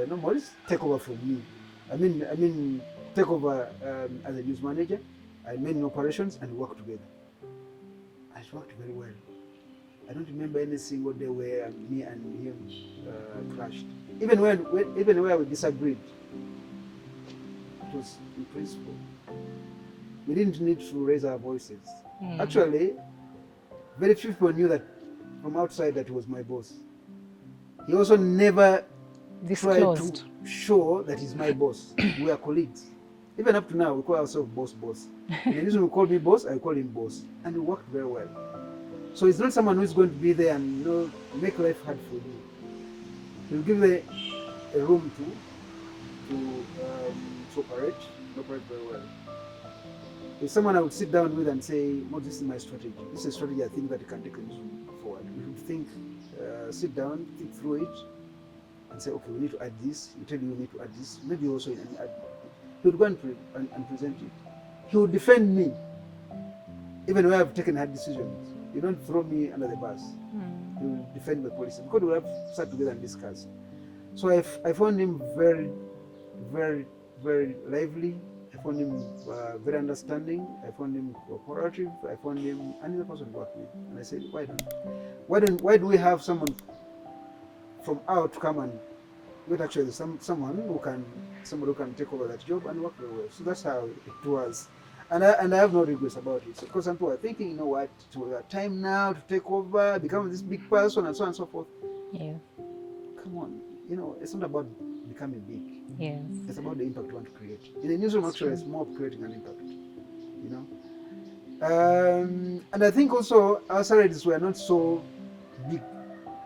No, Maurice, take over from me. I mean, take over as a news manager. I managed operations and we worked together. I worked very well. I don't remember any single day where me and him clashed. Even where we disagreed, it was in principle. We didn't need to raise our voices. Actually, very few people knew that from outside that he was my boss. He also never Disclosed. tried to show that he's my boss. We are colleagues. Even up to now, we call ourselves boss. And the reason we call me boss, I call him boss. And we worked very well. So it's not someone who's going to be there and make life hard for you. He'll give you a room to operate very well. If someone I would sit down with and say, "No, this is my strategy. This is a strategy I think that you can take forward." We would think, sit down, think through it, and say, "Okay, we need to add this." You tell you we need to add this. Maybe also add. He would go and present it. He would defend me, even when I've taken hard decisions. You don't throw me under the bus. He will defend the policy because we have to sat together and discuss. So I found him very, very, very lively. I found him very understanding. I found him cooperative. I found him another person to work with. And I said, why do we have someone from out to come and get actually someone who can take over that job and work very well. So that's how it was. And I have no regrets about it. So, because some people are thinking, you know what, it's our time now to take over, become this big person, and so on and so forth. Yeah. Come on, it's not about becoming big. Yes. It's about the impact you want to create. In the newsroom, actually, it's more of creating an impact. And I think also our salaries were not so big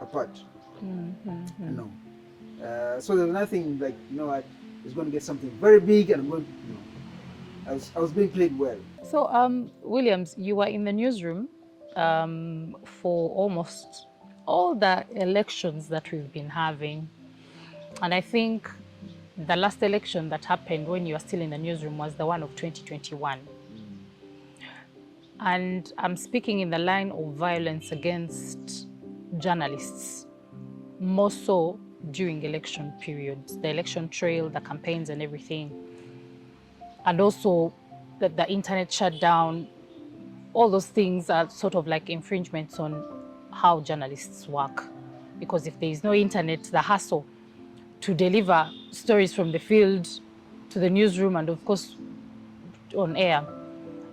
apart. No. So there's nothing like, it's going to get something very big and I'm going to, I was being paid well. So, Williams, you were in the newsroom for almost all the elections that we've been having. And I think the last election that happened when you were still in the newsroom was the one of 2021. And I'm speaking in the line of violence against journalists, more so during election periods, the election trail, the campaigns and everything. And also the internet shutdown, all those things are sort of like infringements on how journalists work. Because if there is no internet, the hassle to deliver stories from the field to the newsroom and of course on air.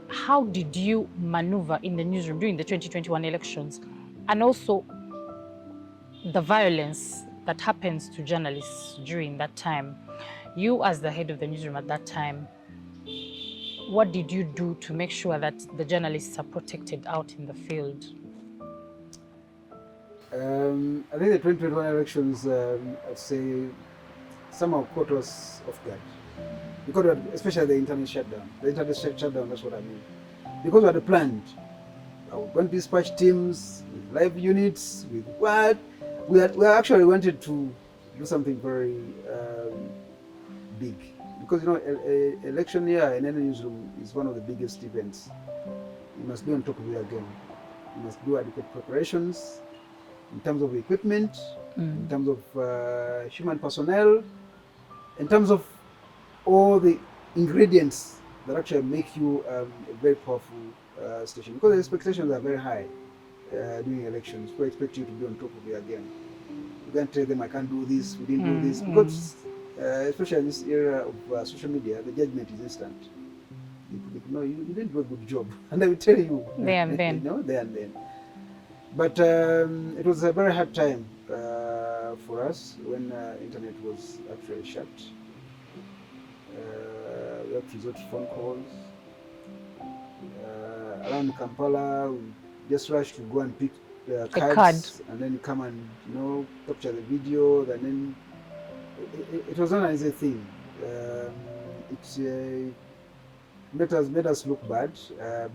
How did you maneuver in the newsroom during the 2021 elections? And also the violence that happens to journalists during that time. You as the head of the newsroom at that time, what did you do to make sure that the journalists are protected out in the field? I think the 2021 elections, I'd say, somehow caught us off guard. Because especially the internet shutdown. The internet shutdown, that's what I mean. Because we had planned. We're going to dispatch teams with live units, with what? We actually wanted to do something very big. Because, election year in any newsroom is one of the biggest events. You must be on top of your game. You must do adequate preparations in terms of equipment, in terms of human personnel, in terms of all the ingredients that actually make you a very powerful station. Because the expectations are very high during elections. People expect you to be on top of your game. You can't tell them, I can't do this, we didn't do this. Because especially in this era of social media, the judgment is instant. You didn't do a good job. And I will tell you. There and then. There and then. But it was a very hard time for us when internet was actually shut. We have to resort to phone calls. Around Kampala, we just rushed to go and pick the cards and then come and capture the video. And then it was not an easy thing. It made us look bad,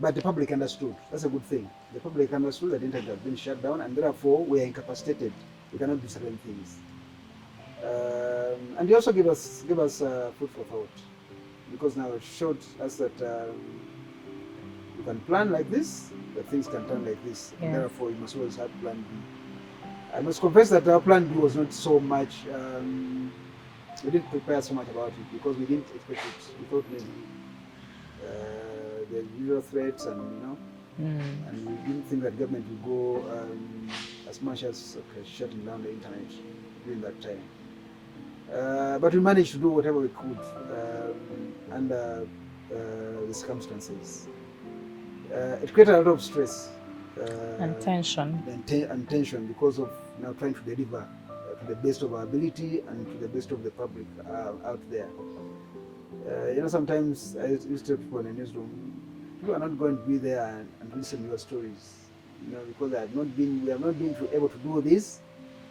but the public understood. That's a good thing. The public understood that the internet had been shut down, and therefore we are incapacitated. We cannot do certain things. And they also give us food for thought, because now it showed us that you can plan like this, that things can turn like this, and therefore you must always have plan B. I must confess that our plan B was not so much. We didn't prepare so much about it because we didn't expect it. We thought maybe the usual threats and and we didn't think that government would go as much as shutting down the internet during that time. But we managed to do whatever we could under the circumstances. It created a lot of stress and tension. And tension because of now trying to deliver to the best of our ability and to the best of the public out there. Sometimes I used to tell people in the newsroom, you are not going to be there and listen to your stories, because we have not been able to do this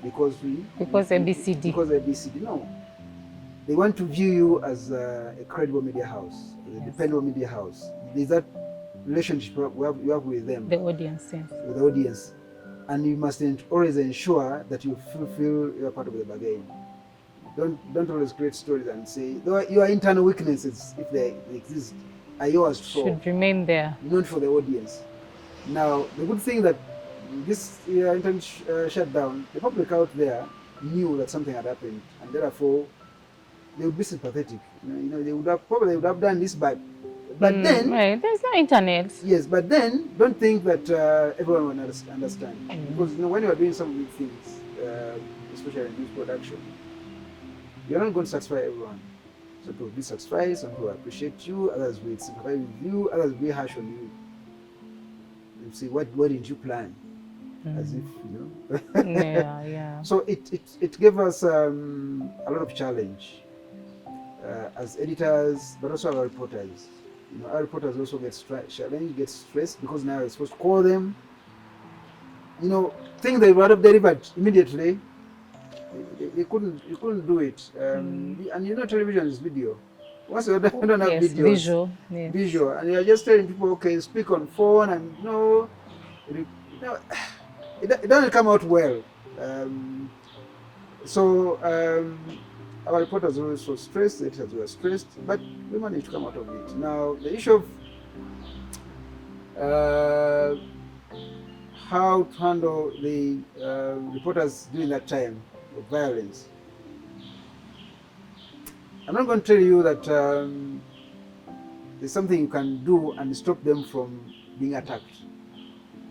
because ABCD. Because ABCD, no. They want to view you as a credible media house, a dependable media house. There's that relationship you have with them. The audience, yes. With the audience. And you must always ensure that you fulfill your part of the bargain. Don't always create stories and say your internal weaknesses, if they exist, are yours to solve. Should remain there. Not for the audience. Now, the good thing that this internet shut down, the public out there knew that something had happened, and therefore they would be sympathetic. They would have done this, but then there's no internet. Yes, but then don't think that everyone will understand, because when you are doing some big things, especially in news production, you're not going to satisfy everyone. Some people will be satisfied, some people will appreciate you, others will sympathize with you, others will be harsh on you. They'll say, what didn't you plan? As if, Yeah. So it gave us a lot of challenge as editors, but also our reporters. Our reporters also get challenged, get stressed, because now you're supposed to call them. Things they would have delivered immediately, you couldn't do it. And television is video. Once you don't have videos, visual, and you're just telling people, okay, speak on phone, and it doesn't come out well. Our reporters were also stressed, the editors were stressed, but we managed to come out of it. Now, the issue of how to handle the reporters during that time of violence. I'm not going to tell you that there's something you can do and stop them from being attacked,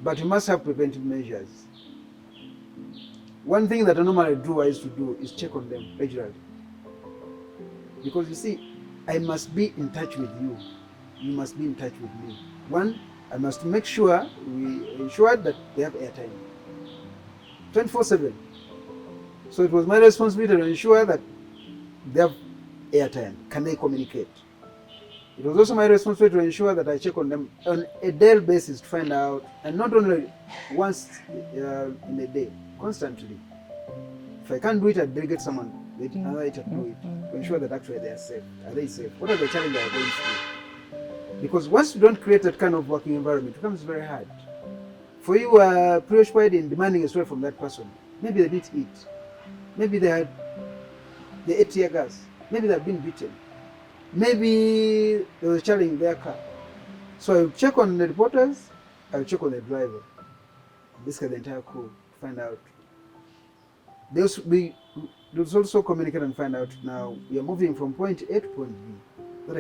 but you must have preventive measures. One thing that I normally used to do is check on them regularly. Because you see, I must be in touch with you. You must be in touch with me. One, I must make sure we ensure that they have airtime 24/7. So it was my responsibility to ensure that they have airtime. Can they communicate? It was also my responsibility to ensure that I check on them on a daily basis to find out, and not only once in a day, constantly. If I can't do it, I delegate someone, another editor to do it, to ensure that actually they are safe. Are they safe? What are the challenges they are going through? Because once you don't create that kind of working environment, it becomes very hard. For you are preoccupied in demanding a story from that person. Maybe they didn't eat. Maybe they ate tear gas. Maybe they've been beaten. Maybe there was a challenge in their car. So I will check on the reporters, I will check on the driver, basically the entire crew, to find out. They also communicate and find out, now we are moving from point A to point B. So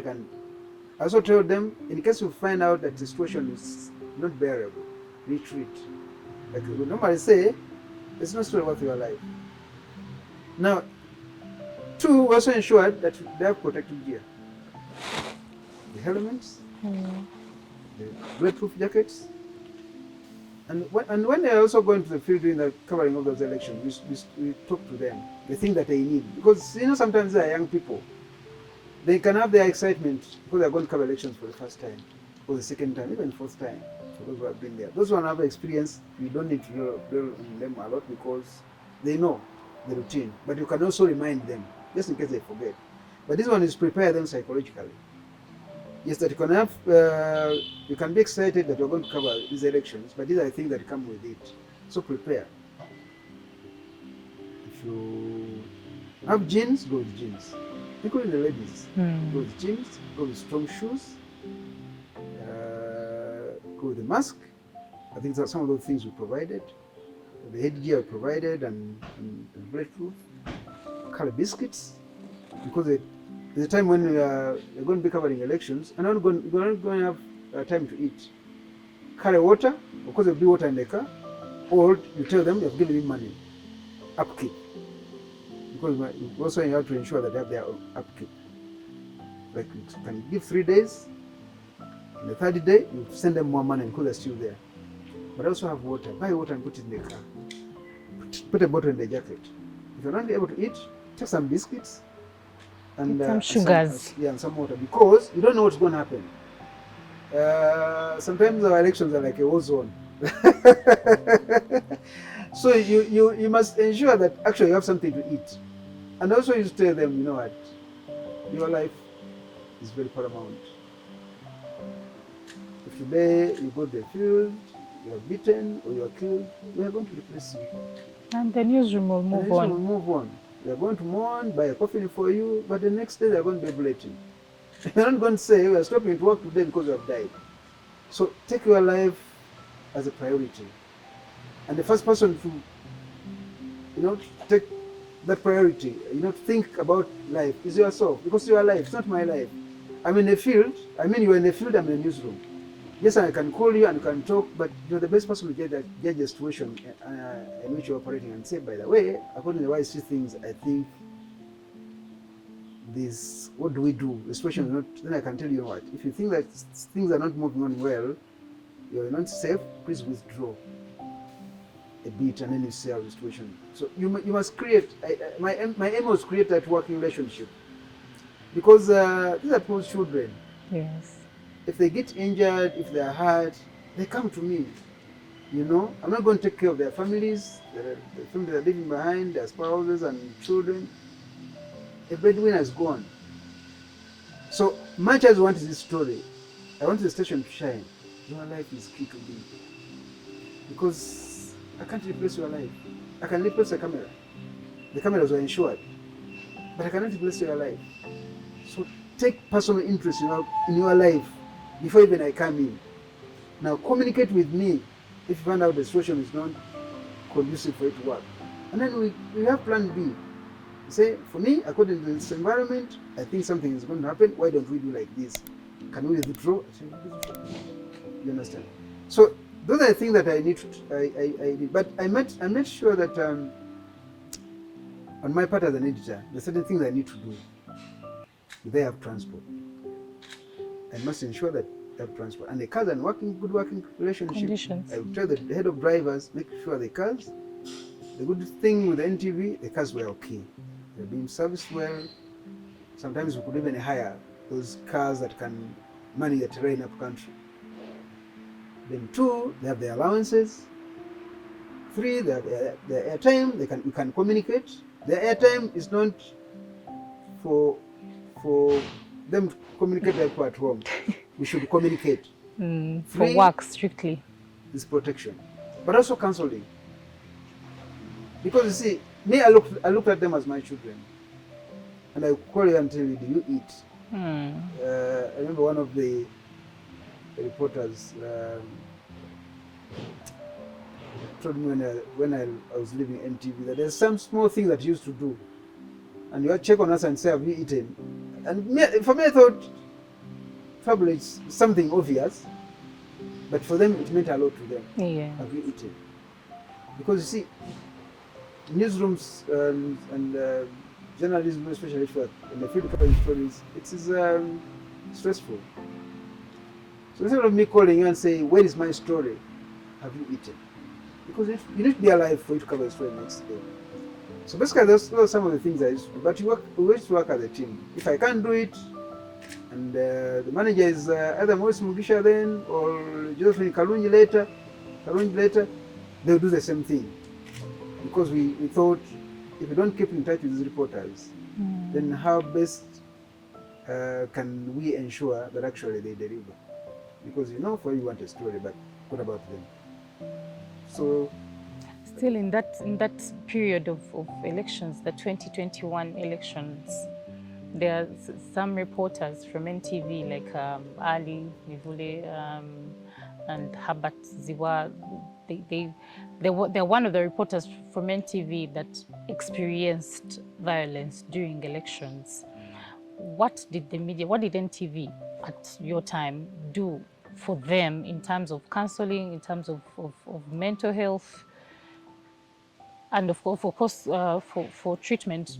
I also tell them, in case you find out that the situation is not bearable, retreat. Like we normally say, it's not still worth your life. Now, two, we also ensured that they have protective gear. The helmets, the bulletproof jackets, And when they're also going to the field doing the covering of those elections, we talk to them, the thing that they need. Because, you know, sometimes they are young people. They can have their excitement because they're going to cover elections for the first time, or the second time, even fourth time, for those who have been there. Those who have experience, we don't need to dwell on them a lot because they know the routine. But you can also remind them, just in case they forget. But this one is prepare them psychologically. Yes, that you can have, you can be excited that you're going to cover these elections, but these are the things that come with it. So prepare. If you have jeans, go with jeans. Including the ladies. Go with jeans, go with strong shoes, go with the mask. I think that some of those things we provided. The headgear we provided and bulletproof. Color biscuits, because there's a time when we're going to be covering elections, and we're not going to have time to eat. Carry water, because there'll be water in the car, or you tell them you've given me money. Upkeep. Because also you have to ensure that they have their upkeep. Like you can give 3 days, and the third day you send them more money because they're still there. But also have water. Buy water and put it in the car. Put a bottle in the jacket. If you're not able to eat, take some biscuits and some sugars. And some water, because you don't know what's going to happen. Sometimes our elections are like a war zone. So you must ensure that actually you have something to eat. And also you tell them, you know what, your life is very paramount. If today you go to the field, you are beaten or you are killed, we are going to replace you. And the newsroom will move on. They are going to mourn, buy a coffin for you, but the next day they are going to be bulletin. They're not going to say, we are stopping to work today because you have died. So take your life as a priority. And the first person to, take that priority, think about life is yourself, because your life, it's not my life. I'm in the field, you're in the field, I'm in the newsroom. Yes, I can call you and can talk, but you're the best person to judge the situation in which you're operating and say, by the way, according to the way I see things, I think this, what do we do? The situation is not, then I can tell you what. If you think that things are not moving on well, you're not safe, please withdraw a bit and then you see how the situation. So you must create, my aim was create that working relationship. Because these are people's children. Yes. If they get injured, if they are hurt, they come to me. I'm not going to take care of their families, the family they're leaving behind, their spouses and children. A breadwinner is gone. So much as I want this story, I want the station to shine. Your life is key to me. Because I can't replace your life. I can replace the camera. The cameras are insured. But I cannot replace your life. So take personal interest in your life before even I come in. Now communicate with me if you find out the situation is not conducive for it to work. And then we have plan B. Say, for me, according to this environment, I think something is going to happen. Why don't we do like this? Can we withdraw? You understand? So those are the things that I need. I did. But I made sure that on my part as an editor, there are certain things I need to do. They have transport. I must ensure that they have transport. And the cars are good working relationship. Conditions. I will tell the head of drivers, make sure the cars, the good thing with the NTV, the cars were okay. They're being serviced well. Sometimes we could even hire those cars that can manage the terrain up country. Then 2, they have their allowances. 3, they have their airtime. We can communicate. The airtime is not for them to communicate like at home. We should communicate. 3, for work strictly. Is protection, but also counseling. Because you see, me, I looked at them as my children, and I call you and tell you, do you eat? I remember one of the reporters told me when I was leaving NTV that there's some small thing that you used to do, and you check on us and say, have you eaten? And for me, I thought probably it's something obvious, but for them it meant a lot to them. Yeah. Have you eaten? Because you see, newsrooms and journalism, especially in the field coverage stories, it is stressful. So instead of me calling you and saying, where is my story? have you eaten? Because you need to be alive for you to cover the story next day. So basically, those are some of the things I used to do. But we used to work as a team. If I can't do it, and the manager is either Maurice Mugisha then or Josephine Kalungi later, they'll do the same thing. Because we thought, if we don't keep in touch with these reporters, then how best can we ensure that actually they deliver? Because for you want a story, but what about them? So still in that period of elections, the 2021 elections, there are some reporters from NTV like Ali Nivule and Habat Ziwa. They're one of the reporters from NTV that experienced violence during elections. What did the media, what did NTV at your time do for them in terms of counseling, in terms of mental health? And of course, for treatment,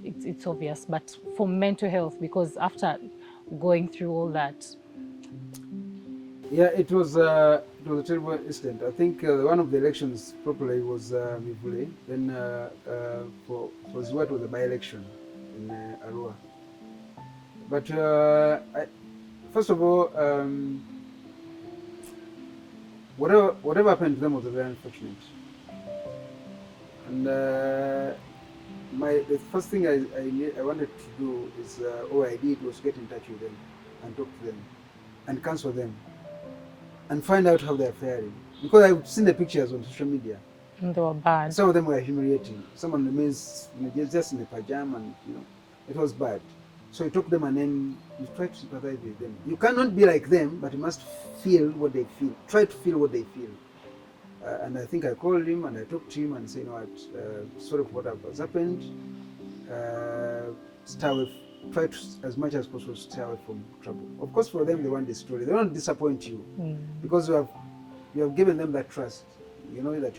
it's obvious, but for mental health, because after going through all that. Yeah, it was a terrible incident. I think one of the elections properly was Mivule. Then for Ziwa, it was a by-election in Arua. But first of all, whatever happened to them was very unfortunate. And the first thing I wanted to do is, I did was get in touch with them and talk to them and counsel them and find out how they're faring. Because I've seen the pictures on social media. And they were bad. Some of them were humiliating. Someone remains just in a pajama, and it was bad. So you talk to them and then you try to sympathize with them. You cannot be like them, but you must feel what they feel. Try to feel what they feel. And I think I called him and I talked to him and said, sorry for what has happened. Try to, as much as possible, stay away from trouble. Of course, for them, they want the story. They don't disappoint you because you have given them that trust. You know that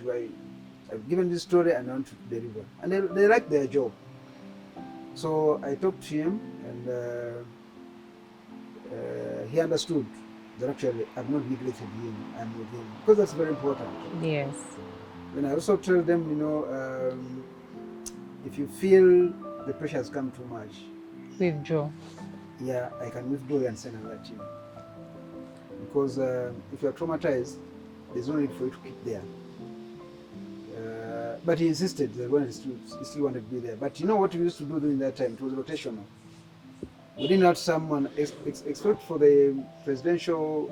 I've given this story and I want to deliver. And they like their job. So I talked to him and he understood that actually I've not neglected him, I'm with him. Because that's very important. Yes. Then I also tell them, if you feel the pressure has come too much, withdraw. Yeah, I can withdraw and send another team. Because if you are traumatized, there's no need for you to keep there. But he insisted that he still wanted to be there. But you know what we used to do during that time? It was rotational. We didn't have someone, except for the presidential,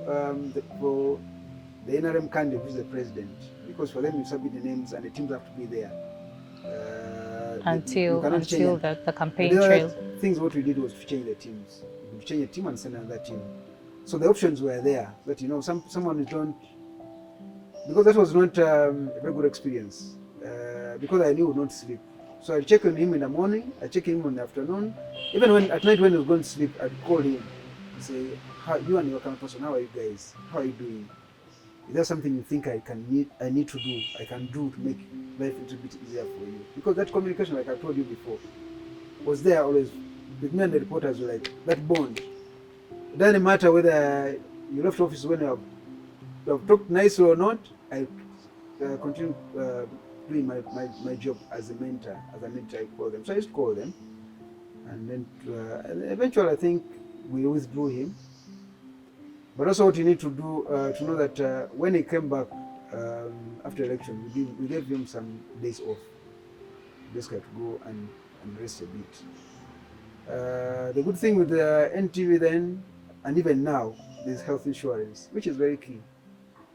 for the NRM candidate, who is the president. Because for them, you submit the names and the teams have to be there. Until the campaign trail. Things what we did was to change the teams. We change a team and send another team. So the options were there. That someone is don't, because that was not a very good experience. Because I knew he would not sleep. So I check on him in the morning, I check him in the afternoon. Even at night when he was going to sleep, I'd call him and say, you and your current person, how are you guys? How are you doing? Is there something you think I need to do, I can do to make life a little bit easier for you? Because that communication, like I told you before, was there always. With me and the reporters were like that bond. It doesn't matter whether you left office when you have talked nicely or not. I continue doing my job as a mentor. I call them. So I used to call them, and then eventually I think we withdrew him. But also what you need to do to know that when he came back after election, we gave him some days off, basically to go and rest a bit. The good thing with the NTV then, and even now, there's health insurance, which is very key.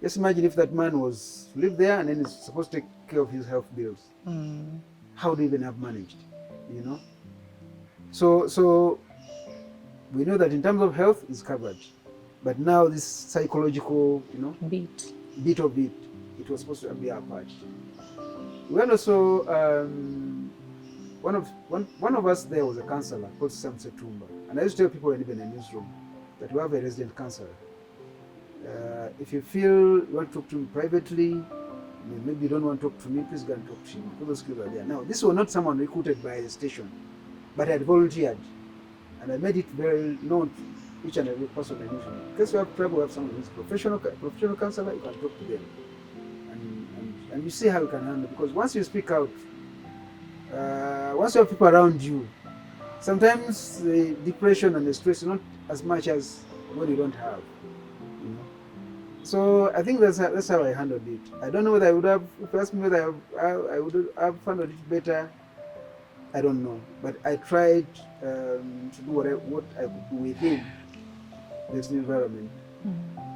Just imagine if that man was to live there and then he's supposed to take care of his health bills. How do you even have managed, So we know that in terms of health, it's covered. But now this psychological, bit of it, it was supposed to be our part. We had also, one of us there was a counsellor called Sam Setumba. And I used to tell people when even in a newsroom that we have a resident counsellor. If you feel you want to talk to him privately, maybe you don't want to talk to me, please go and talk to him. All those skills are there. Now, this was not someone recruited by the station, but I had volunteered. And I made it very known to each and every person in the newsroom. In case you have trouble, you have someone who's professional counsellor, you can talk to them. and you see how you can handle it. Because once you speak out, once you have people around you, sometimes the depression and the stress is not as much as what you don't have. You know? So I think that's how I handled it. I don't know whether I would have, if you ask me whether I would have handled it better, I don't know. But I tried to do what I could do within this new environment.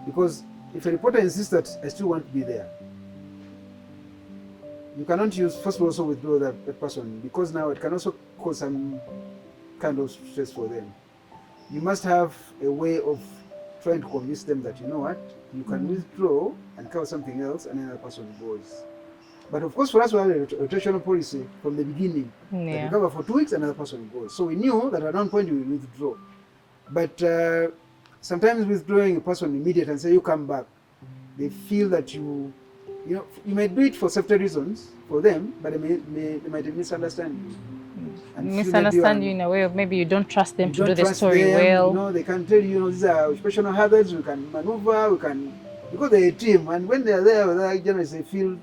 Because if a reporter insists that I still want to be there, you cannot use, first of all, also withdraw that person, because now it can also cause some kind of stress for them. You must have a way of trying to convince them that, you know what, you can withdraw and cover something else, and then that person goes. But of course, for us, we have a rotational policy from the beginning. That you cover for 2 weeks, another person goes. So we knew that at one point you will withdraw. But sometimes withdrawing a person immediate and say, you come back, they feel that you might do it for safety reasons for them, but they might misunderstand you. Misunderstand you in a way of maybe you don't trust them to do the story them, well. They can tell you, these are occupational hazards, we can maneuver, because they're a team, and when they're there with other journalists, they feel,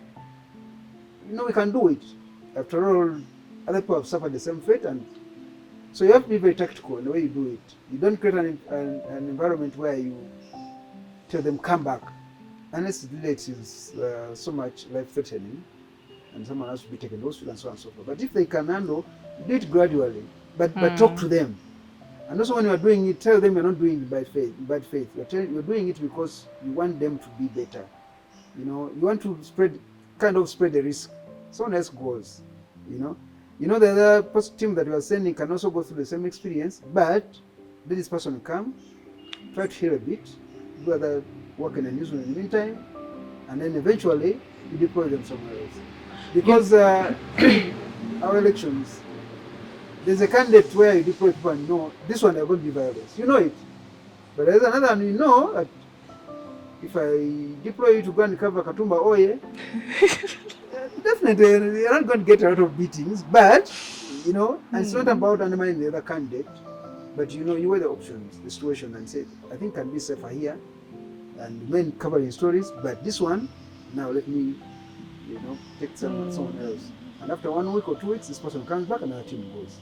we can do it. After all, other people have suffered the same fate, and so you have to be very tactical in the way you do it. You don't create an environment where you tell them come back, unless it is so much life-threatening, and someone has to be taken to hospital and so on and so forth. But if they can handle, do it gradually, but talk to them. And also when you are doing it, tell them you're not doing it by bad faith. You're doing it because you want them to be better. You want to spread the risk. Someone else goes, the other team that you are sending can also go through the same experience, but let this person come, try to hear a bit, do other work in the newsroom in the meantime, and then eventually you deploy them somewhere else. Because our elections, there's a candidate where you deploy people and this one they're going to be violence. You know it. But there's another one that if I deploy you to go and cover Katumba Oye, definitely you're not going to get a lot of beatings, but, and it's not about undermining the other candidate, but you weigh the options, the situation, and say, I think I can be safer here, and remain covering stories, but this one, now let me, take someone else. And after 1 week or 2 weeks, this person comes back and our team goes.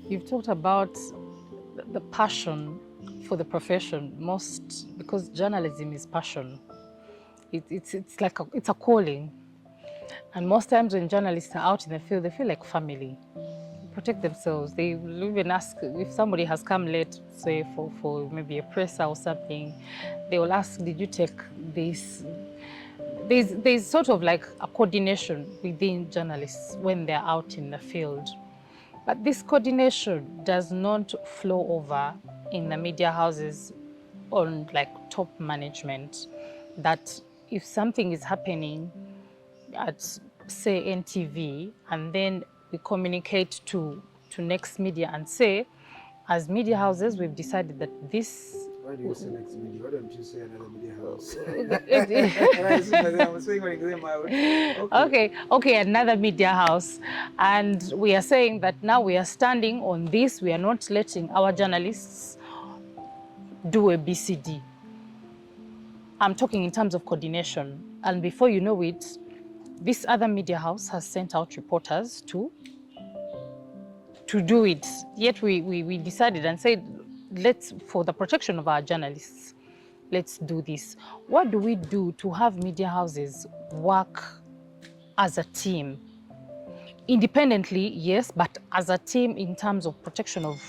You've talked about the passion for the profession, because journalism is passion. It's like it's a calling. And most times when journalists are out in the field, they feel like family. Protect themselves. They will even ask if somebody has come late, say for maybe a presser or something, they will ask, did you take this? There's sort of like a coordination within journalists when they're out in the field. But this coordination does not flow over in the media houses on like top management. That if something is happening at, say, NTV, and then we communicate to next media and say, as media houses, we've decided that this... Why do you say next media? Why don't you say another media house? I'm saying when out. Okay, another media house. And we are saying that now we are standing on this, we are not letting our journalists do a BCD. I'm talking in terms of coordination. And before you know it, this other media house has sent out reporters to do it. Yet we decided and said, for the protection of our journalists, let's do this. What do we do to have media houses work as a team? Independently, yes, but as a team in terms of protection of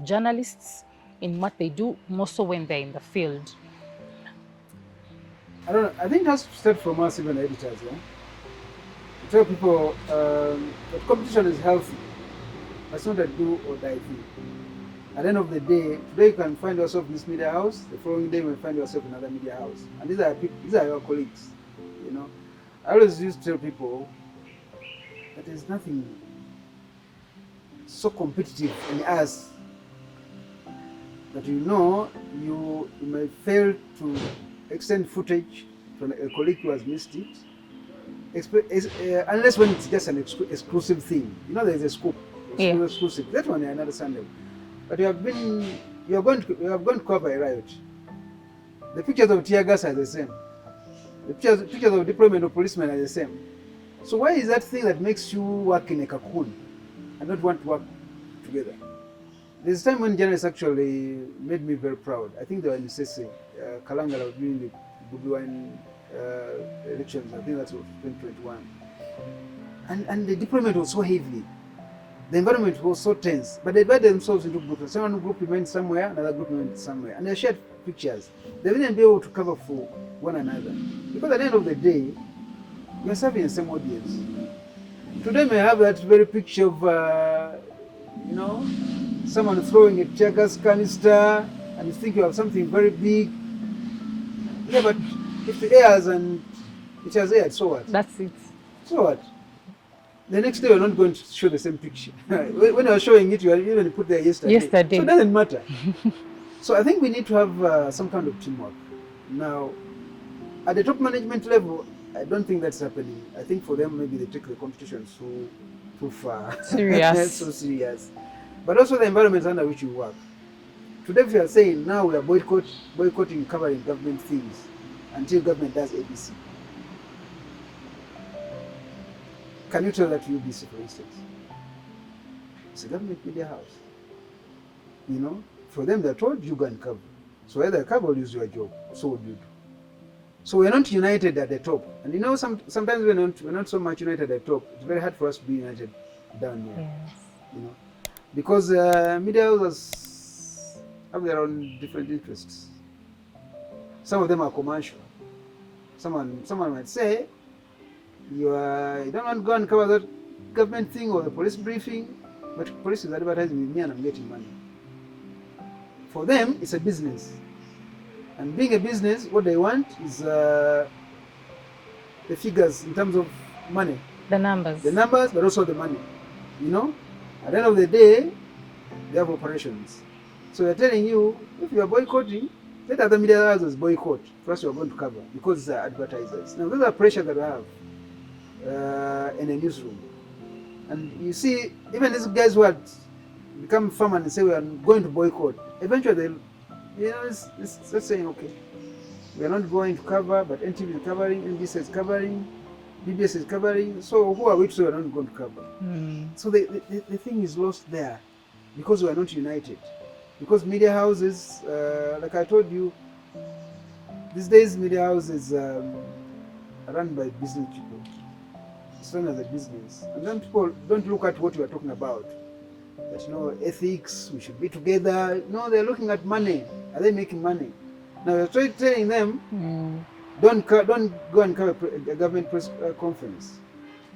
journalists in what they do, more so when they're in the field. I don't know. I think it has to start from us, even editors, yeah? To tell people that competition is healthy. It's not a do or die thing. At the end of the day, today you can find yourself in this media house, the following day you will find yourself in another media house. And these are your colleagues, I always used to tell people that there's nothing so competitive in us that you may fail to extend footage to a colleague who has missed it, unless when it's just an exclusive thing. There's a scope, exclusive. That one I understand them. But you have gone to cover a riot. The pictures of tear gas are the same. The pictures of deployment of policemen are the same. So why is that thing that makes you work in a cocoon and not want to work together? There's a time when journalists actually made me very proud. I think they were in Sese, Kalangala, during the Bobi Wine elections. I think that's 2021. And the deployment was so heavy. The environment was so tense. But they divided themselves into groups. Some group remained somewhere, another group remained somewhere. And they shared pictures. They wouldn't be able to cover for one another. Because at the end of the day, you're serving the same audience. Today may have that very picture of, someone throwing a tear gas canister and you think you have something very big. Yeah, but if it airs and it has aired, so what? That's it. So what? The next day you're not going to show the same picture. When you're showing it, you are even put there yesterday. So it doesn't matter. So I think we need to have some kind of teamwork. Now, at the top management level, I don't think that's happening. I think for them, maybe they take the competition so far. Serious. So serious. But also the environment under which you work. Today we are saying now we are boycotting covering government things until government does ABC. Can you tell that to UBC, for instance? It's a government media house. For them they're told you go and cover. So either cover or lose your job. So what do you do? So we're not united at the top. And sometimes we're not so much united at the top. It's very hard for us to be united down here. Yes. Because media houses have their own different interests. Some of them are commercial. Someone might say, you don't want to go and cover that government thing or the police briefing, but police is advertising with me and I'm getting money. For them, it's a business. And being a business, what they want is the figures in terms of money. The numbers. The numbers, but also the money. At the end of the day, they have operations. So they're telling you, if you are boycotting, let other media houses boycott. First, you are going to cover because they're advertisers. Now, those are pressure that we have in a newsroom. And you see, even these guys who had become firm and say we are going to boycott, eventually they're saying, okay, we are not going to cover, but NTV is covering, NBC is covering, BBS is covering, so who are we to say we are not going to cover? So the thing is lost there because we are not united. Because media houses, like I told you, these days media houses are run by business people. It's run as a business. And then people don't look at what we are talking about. That, ethics, we should be together. No, they're looking at money. Are they making money? Now we're telling them, don't go and cover a government press conference.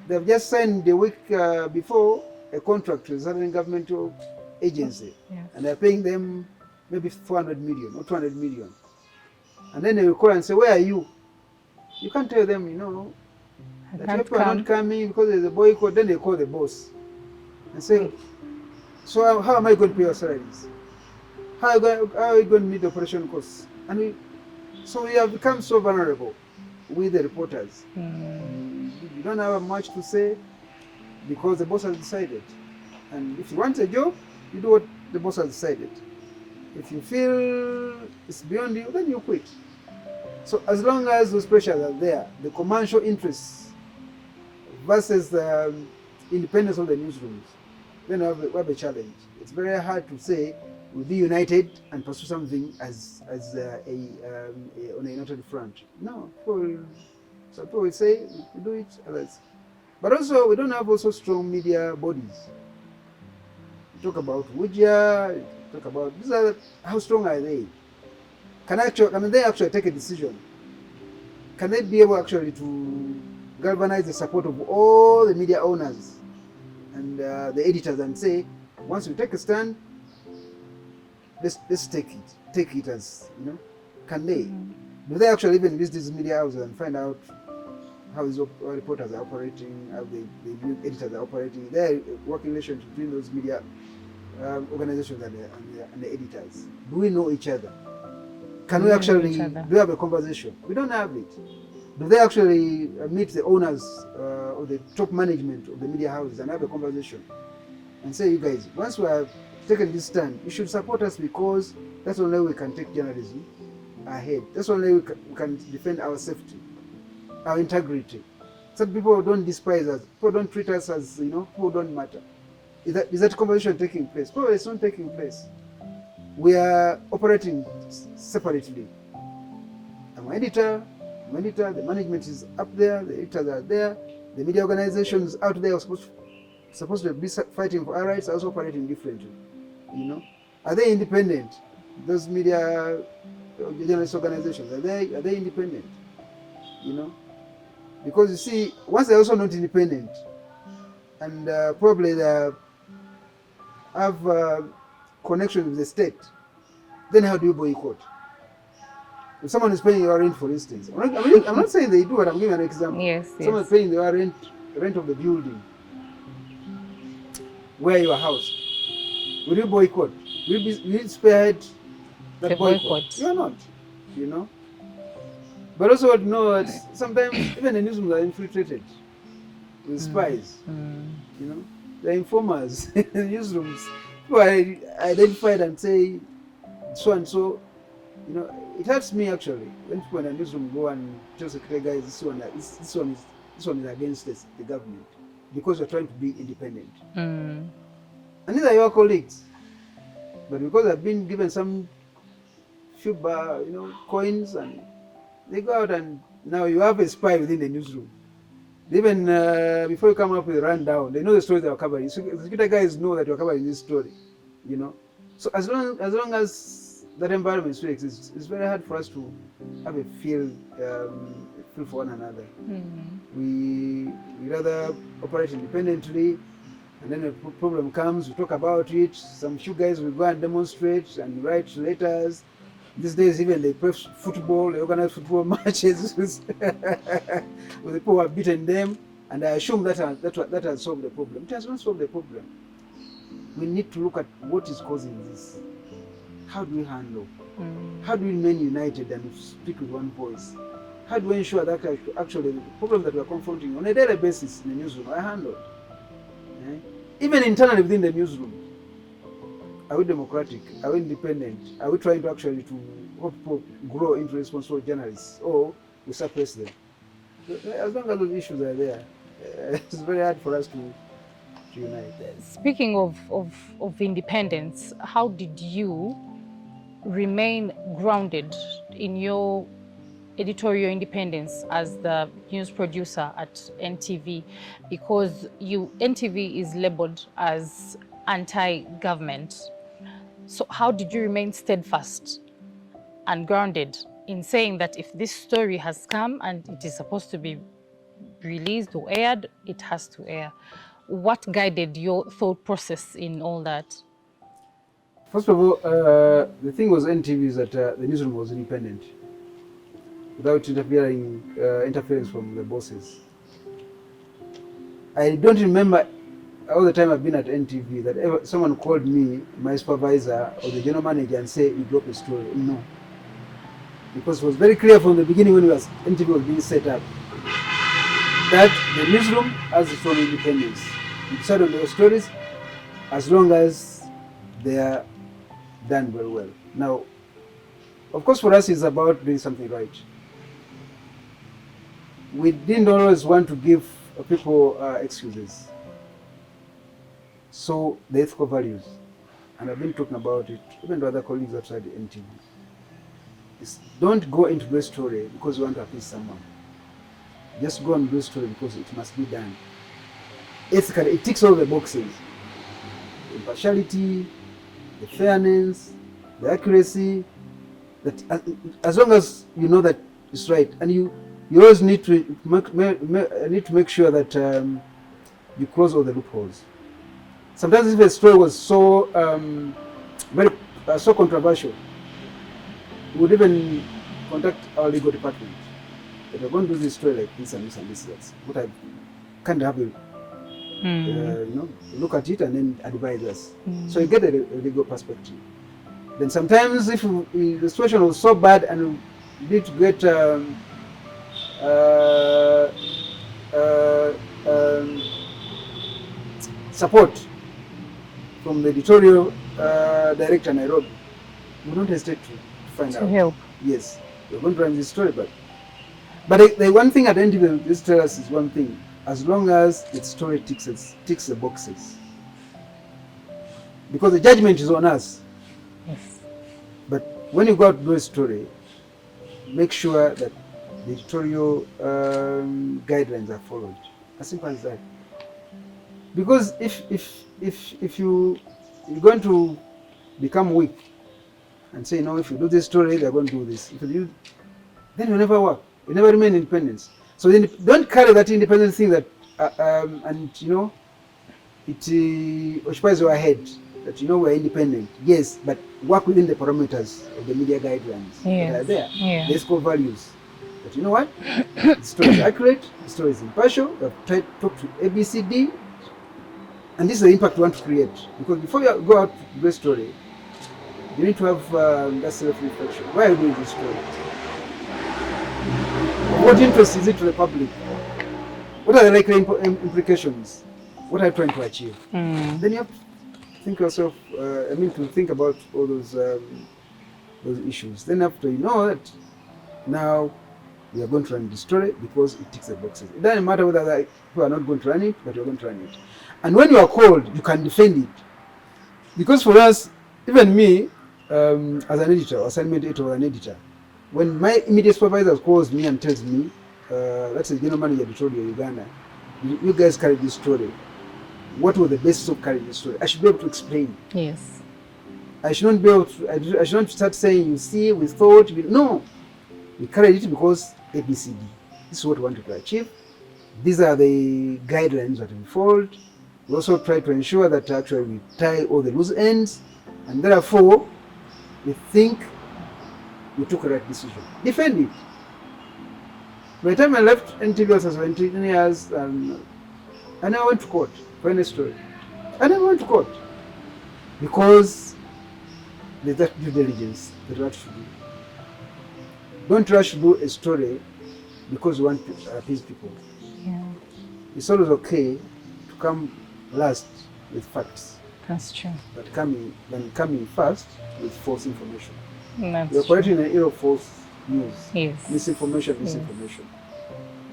They've just signed the week before a contract with a certain governmental agency. Yes. And they're paying them maybe 400 million or 200 million. And then they will call and say, where are you? You can't tell them, that people are not coming because there's a boycott. Then they call the boss and say, so how am I going to pay your salaries? How are you going to meet the operation costs? And so we have become so vulnerable with the reporters. You don't have much to say because the boss has decided. And if you want a job, you do what the boss has decided. If you feel it's beyond you, then you quit. So as long as those pressures are there, the commercial interests versus the independence of the newsrooms, then we have a challenge. It's very hard to say we'll be united and pursue something as on a united front. No, some people will say we do it, others. But also we don't have also strong media bodies. We talk about Wujia, talk about how strong are they? Can they actually take a decision? Can they be able actually to galvanize the support of all the media owners and the editors and say, once we take a stand, let's take it as, can they? Do they actually even visit these media houses and find out how these reporters are operating, how the editors are operating, their working relationship between those media organizations and the editors? Do we know each other? Can we actually do we have a conversation? We don't have it. Do they actually meet the owners or the top management of the media houses and have a conversation and say, you guys, once we have taken this stand, you should support us because that's the only way we can take journalism ahead. That's the only way we can defend our safety. our integrity. Some people don't despise us. People don't treat us as, people don't matter. Is that conversation taking place? Probably it's not taking place. We are operating separately. I'm editor, the management is up there, the editors are there, the media organizations out there are supposed to be fighting for our rights, are also operating differently. Are they independent? Those media journalist organizations, are they independent? Because you see, once they're also not independent, and probably they have connection with the state, then how do you boycott? If someone is paying your rent, for instance, I'm not saying they do, but I'm giving an example. Yes. Someone is paying your rent of the building where you are housed. Will you boycott? Will you spearhead that boycott? You are not, But also know that sometimes even the newsrooms are infiltrated with spies. They're informers in the newsrooms. People are identified and say so and so. It hurts me actually when people in the newsroom go and tell secretary guys this one is against the government because you're trying to be independent. And these are your colleagues, but because they've been given some few coins, and they go out and now you have a spy within the newsroom. Even before you come up with a rundown, they know the stories they are covering. So the security guys know that you're covering this story, So as long as that environment still exists, it's very hard for us to have a feel for one another. We rather operate independently, and then a problem comes, we talk about it. Some few guys will go and demonstrate and write letters. These days, even they play football, they organize football matches with the people who have beaten them, and I assume that has solved the problem. It has not solved the problem. We need to look at what is causing this. How do we handle? How do we remain united and speak with one voice? How do we ensure that actually the problem that we are confronting on a daily basis in the newsroom are handled? Even internally within the newsroom, are we democratic? Are we independent? Are we trying to actually help people grow into responsible journalists, or we suppress them? As long as those issues are there, it's very hard for us to unite. Speaking of independence, how did you remain grounded in your editorial independence as the news producer at NTV? Because NTV is labeled as anti-government. So how did you remain steadfast and grounded in saying that if this story has come and it is supposed to be released or aired, it has to air? What guided your thought process in all that? First of all, the thing was NTV is that the newsroom was independent, without interference from the bosses. I don't remember all the time I've been at NTV that ever someone called me, my supervisor or the general manager, and say, you drop a story. No. Because it was very clear from the beginning when NTV was being set up that the newsroom has its own independence. You decide on those stories as long as they are done very well. Now, of course, for us, it's about doing something right. We didn't always want to give people excuses. So the ethical values, and I've been talking about it even to other colleagues outside the NTV, is don't go into the story because you want to appease someone. Just go and do the story because it must be done. Ethically, it ticks all the boxes. The impartiality, the fairness, the accuracy, that as long as you know that it's right, and you always need to make sure that you close all the loopholes. Sometimes if a story was so so controversial, we would even contact our legal department. If we're going to do this story like this and this and this, that's what I kind of have look at it and then advise us. So you get a legal perspective. Then sometimes if the situation was so bad and we need to get support from the editorial director in Nairobi, we don't hesitate to find out. To help. Yes, we're going to run this story, but But the one thing at NTV this tells us is one thing: as long as its story ticks the boxes, because the judgment is on us. Yes. But when you go out to do a story, make sure that the editorial guidelines are followed. As simple as that. Because if you're going to become weak and say, no, if you do this story, they're going to do this. If you do, then you never work. You never remain independent. So then don't carry that independent thing that, and you know, it occupies your head that you know we're independent. Yes, but work within the parameters of the media guidelines that are there. Yeah. The core values. But you know what? The story is accurate, the story is impartial, you have tried to talk to ABCD, and this is the impact you want to create. Because before you go out to do a story, you need to have that self-reflection. Why are you doing this story? What interest is it to the public? What are the likely implications? What are you trying to achieve? Then you have to think yourself, to think about all those issues. Then after you know that, now we are going to run the story because it ticks the boxes. It doesn't matter whether people are not going to run it, but you're going to run it. And when you are called, you can defend it. Because for us, even me, as an editor, or assignment editor or an editor, when my immediate supervisor calls me and tells me, that's the general manager of NTV Uganda, you guys carried this story. What was the basis of carrying this story? I should be able to explain. Yes. I shouldn't be able to, I shouldn't start saying, you see, we thought, no. We carried it because ABCD. This is what we wanted to achieve. These are the guidelines that we followed. We also try to ensure that actually we tie all the loose ends, and therefore we think we took the right decision. Defend it. By the time I left NTV, I was 17 years, and I never went to court for any story. I never went to court because there's that due diligence that we have to do. Don't rush to do a story because you want to appease people. Yeah. It's always okay to come last with facts. That's true. But coming first with false information. That's You're operating in an era of false news. Yes. Misinformation.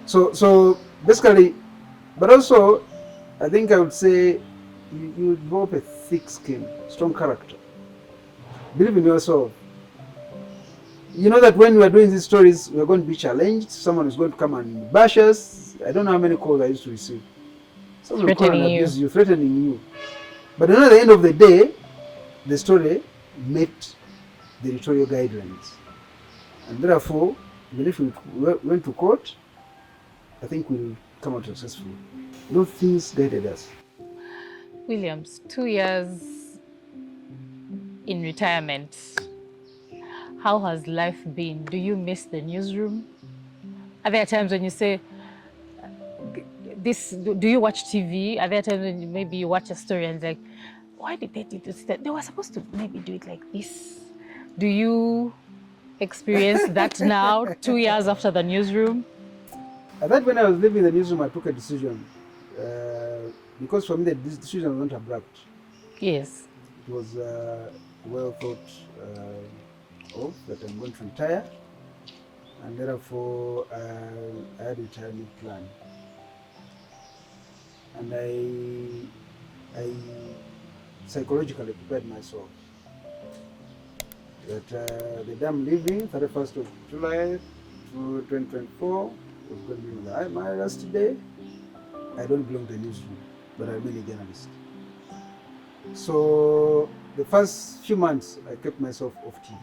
So basically, but also, I think I would say you develop a thick skin, strong character. Believe in yourself. You know that when we are doing these stories, we are going to be challenged. Someone is going to come and bash us. I don't know how many calls I used to receive. Someone will call and abuse you, threatening you. But at the end of the day, the story met the editorial guidelines. And therefore, even if we went to court, I think we'll come out successful. Those things guided us. Williams, 2 years in retirement. How has life been? Do you miss the newsroom? Are there times when you say, do you watch TV? Are there times when maybe you watch a story and like, why did they do this? They were supposed to maybe do it like this. Do you experience that now, 2 years after the newsroom? I thought when I was leaving the newsroom, I took a decision. Because for me, this decision was not abrupt. Yes. It was well thought of that I'm going to retire, and therefore I had a retirement plan. And I psychologically prepared myself that the day I'm leaving, 31st of July 2024, was going to be my last day. I don't belong to the newsroom, but I remain a journalist. So the first few months, I kept myself off TV.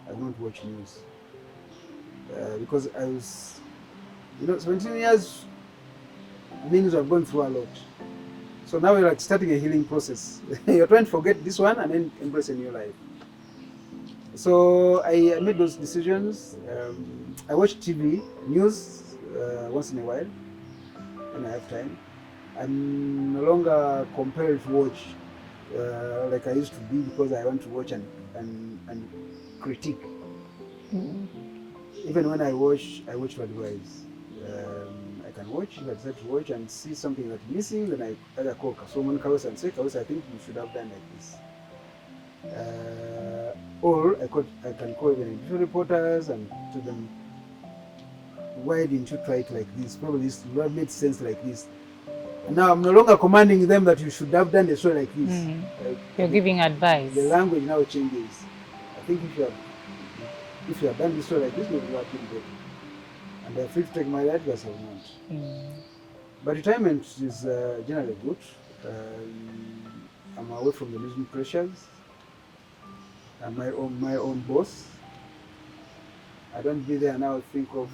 I don't watch news because I was, 17 years means I've gone through a lot. So now we're like starting a healing process. You're trying to forget this one and then embrace a new life. So I made those decisions. I watch TV news once in a while when I have time. I'm no longer compelled to watch like I used to be because I want to watch and critique. Even when I watch to advise. I can watch, if I decide to watch and see something that's missing, then I either call someone Kawusa and say, Kawusa, I think you should have done like this. Or I can call even individual reporters and tell them, why didn't you try it like this? Probably this would have made sense like this. And now I'm no longer commanding them that you should have done the story like this. You're giving advice. The language now changes. I think if you have done this story like this, maybe you have been better. And they're free to take my advice or not. But retirement is generally good. I'm away from the newsroom pressures. I'm my own boss. I don't be there now think of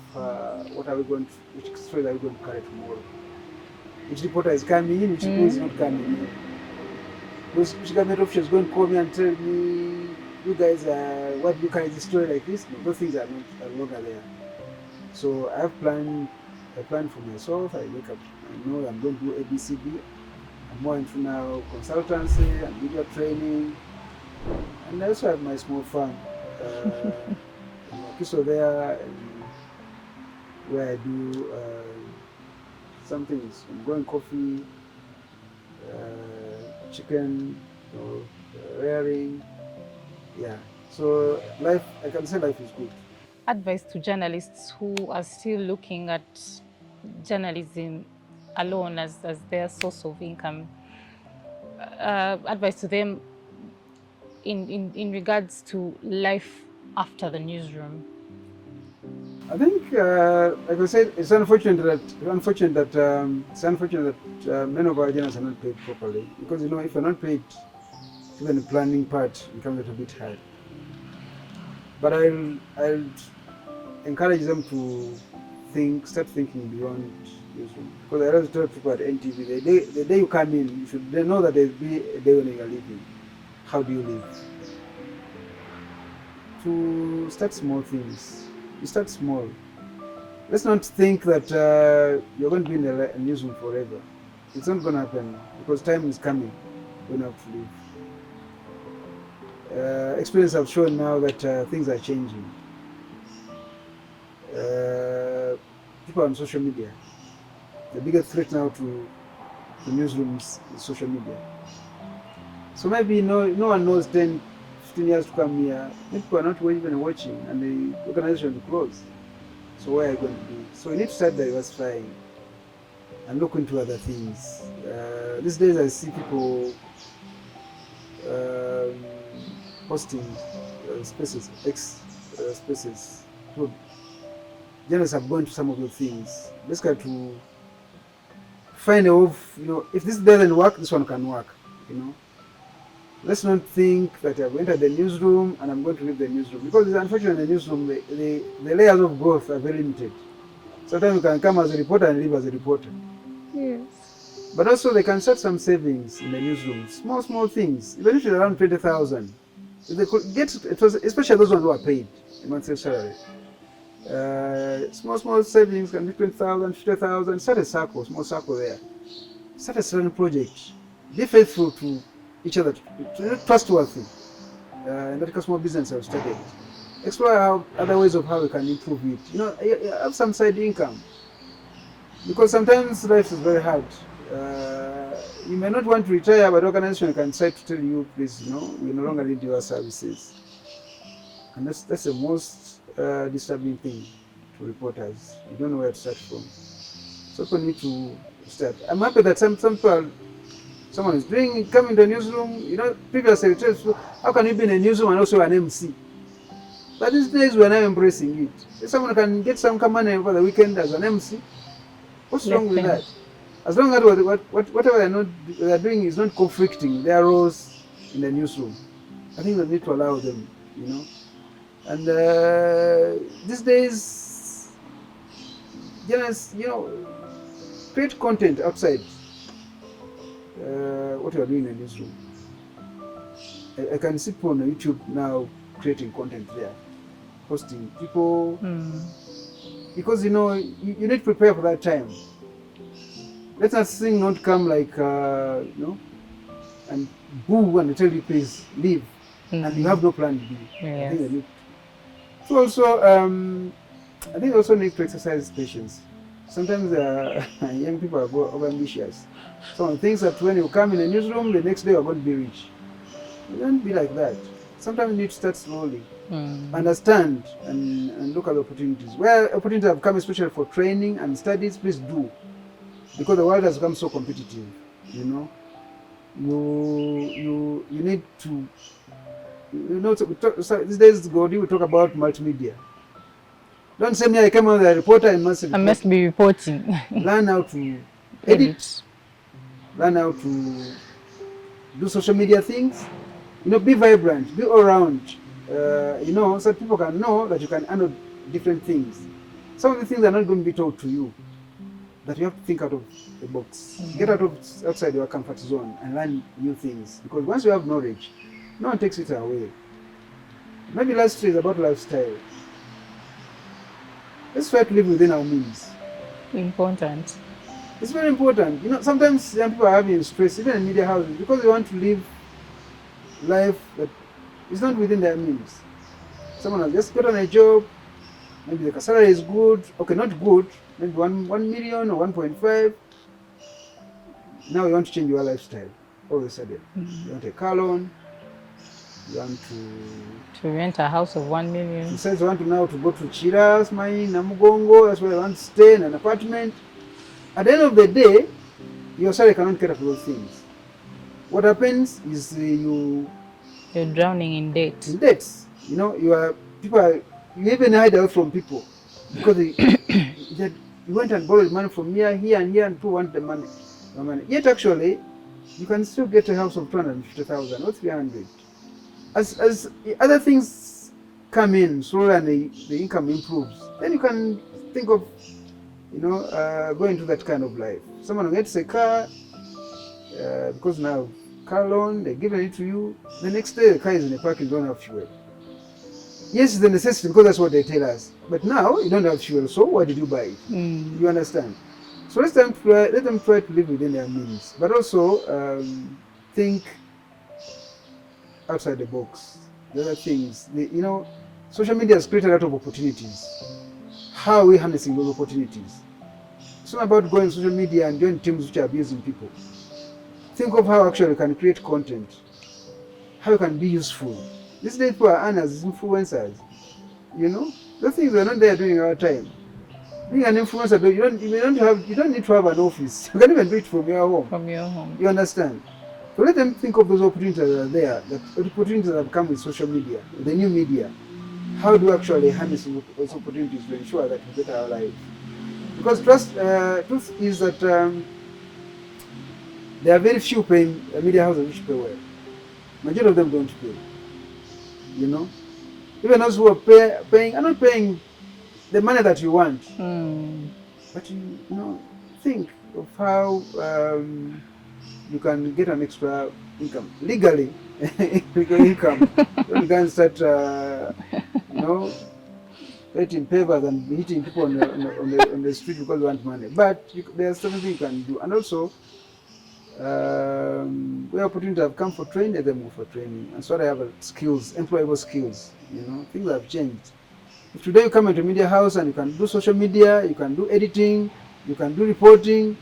which story are we going to carry tomorrow. Which reporter is coming in, which is not coming in. Which government official is going to call me and tell me, you guys, why do you carry this story like this? No, those things are no longer there. So I plan for myself. I wake up, I know I'm going to do ABCD. I'm more into now consultancy and media training. And I also have my small farm. So there, where I do some things. I'm growing coffee, chicken, rearing. Yeah. So life, I can say life is good. Advice to journalists who are still looking at journalism alone as their source of income. Advice to them in regards to life after the newsroom. I think, like I said, it's unfortunate that many of our journalists are not paid properly, because if you're not paid, even the planning part becomes a little bit hard. But I'll encourage them to start thinking beyond newsroom, because I always tell people at NTV, the day you come in, they know that there'll be a day when you're living. How do you live? To start small things. You start small. Let's not think that you're going to be in the newsroom forever. It's not going to happen, because time is coming when you have to leave. Experience have shown now that things are changing. People on social media. The biggest threat now to newsrooms is social media. So maybe no one knows 10, 15 years to come here, people are not even watching, and the organization will close. So where are you going to be? So we need to start diversifying and look into other things. These days I see people posting spaces, spaces. So journalists have gone to some of those things. Basically to find a way of, if this doesn't work, this one can work, Let's not think that I've entered the newsroom and I'm going to leave the newsroom, because it's unfortunate in the newsroom, the layers of growth are very limited. Sometimes you can come as a reporter and leave as a reporter. Yes. But also they can set some savings in the newsroom, small things, even if it's around 20,000. If they could get, especially those ones who are paid a monthly salary. Small savings can be 20,000, 50,000. Start a circle, small circle there. Start a certain project. Be faithful to each other, trustworthy. And that small business I've started. Explore other ways of how we can improve it. Have some side income. Because sometimes life is very hard. You may not want to retire, but organization can try to tell you, please, we no longer need your services. And that's the most disturbing thing to reporters. You don't know where to start from. So people need to start. I'm happy that some people, someone is coming to the newsroom, previously, how can you be in a newsroom and also an MC? But these days we are now embracing it. If someone can get some money over the weekend as an MC, what's wrong with that? As long as whatever they are doing is not conflicting their roles in the newsroom, I think we need to allow them, And these days, journalists, create content outside what you are doing in the newsroom. I can see people on YouTube now creating content there, posting people, because you need to prepare for that time. Let us thing not come like and boo and tell you please leave, and you have no plan B. Yes. I think they need. So also, I think also need to exercise patience. Sometimes young people are over ambitious. Someone thinks that when you come in a newsroom, the next day you're going to be rich. You don't be like that. Sometimes you need to start slowly. Understand and look at the opportunities. Where opportunities have come, especially for training and studies, please do. Because the world has become so competitive, you know. You need to, so these days, Godi, we talk about multimedia. Don't say me, I came on the reporter and must report. I must be reporting. Learn how to edit. Learn how to do social media things. You know, be vibrant, be all around. You know, so people can know that you can handle different things. Some of the things are not going to be told to you. That you have to think out of the box. Get outside your comfort zone and learn new things. Because once you have knowledge, no one takes it away. Maybe lastly is about lifestyle. Let's try to live within our means. Important. It's very important. You know, sometimes young people are having stress, even in media houses, because they want to live life that is not within their means. Someone has just gotten a job, maybe the salary is good, okay, not good, maybe 1 million or 1.5. Now you want to change your lifestyle all of a sudden. You want a car loan, you want to rent a house of 1 million. He says you want to now to go to Chiras, Namugongo, that's where you want to stay in an apartment. At the end of the day, your salary cannot cater for those things. What happens is you're drowning in debt. In debts. You know, you even hide out from people because you went and borrowed money from here and here, and people want the money. Yet actually, you can still get a house of 250,000 or 300. As other things come in slowly and the income improves, then you can think of, you know, going to that kind of life. Someone gets a car because now car loan, they're giving it to you. The next day the car is in the park, you don't have fuel. Yes, it's a necessity because that's what they tell us. But now you don't have fuel, so why did you buy it? You understand? So let them try to live within their means, but also think outside the box. The other things, you know, social media has created a lot of opportunities. How are we harnessing those opportunities? It's not about going to social media and join teams which are abusing people. Think of how actually you can create content, how you can be useful. These days people are earners, influencers. You know, those things we're not there during our time. Being an influencer, you don't need to have an office. You can even do it from your home. From your home. You understand? So let them think of those opportunities that are there, the opportunities that have come with social media, the new media. How do we actually harness those opportunities to ensure that we better our lives? Because truth is that there are very few paying media houses which pay well. Majority of them don't pay. You know, even those who are paying are not paying the money that you want. But you know, think of how you can get an extra income legally. Legal income. You can start, you know, getting papers and hitting people on the street because you want money. But there's something you can do, and also where opportunities have come for training, let them go for training. And so they have skills, employable skills. You know, things have changed. If today you come into a media house and you can do social media, you can do editing, you can do reporting,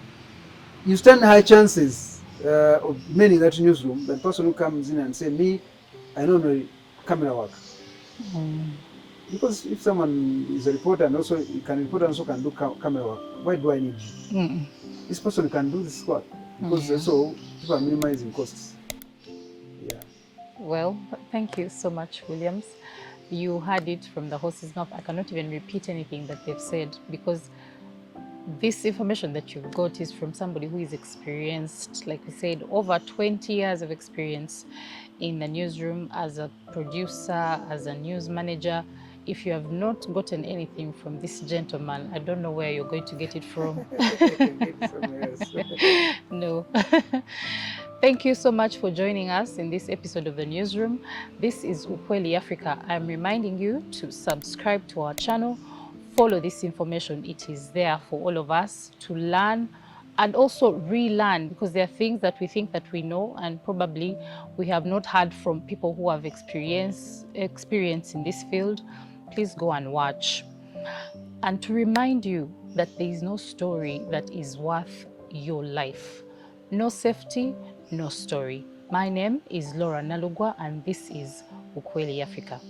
you stand high chances of many in that newsroom than the person who comes in and say, me, I don't know camera work. Because if someone is a reporter and also can report and also can do camera work, why do I need you? This person can do this work because also people are minimizing costs. Yeah. Well, thank you so much, Williams. You heard it from the horse's mouth. I cannot even repeat anything that they've said because this information that you've got is from somebody who is experienced, like we said, over 20 years of experience in the newsroom as a producer, as a news manager. If you have not gotten anything from this gentleman, I don't know where you're going to get it from. No. Thank you so much for joining us in this episode of The Newsroom. This is Ukweli Africa. I'm reminding you to subscribe to our channel, follow this information. It is there for all of us to learn and also relearn, because there are things that we think that we know and probably we have not heard from people who have experience in this field. Please go and watch. And to remind you that there is no story that is worth your life. No safety, no story. My name is Laura Nalugwa and this is Ukweli Africa.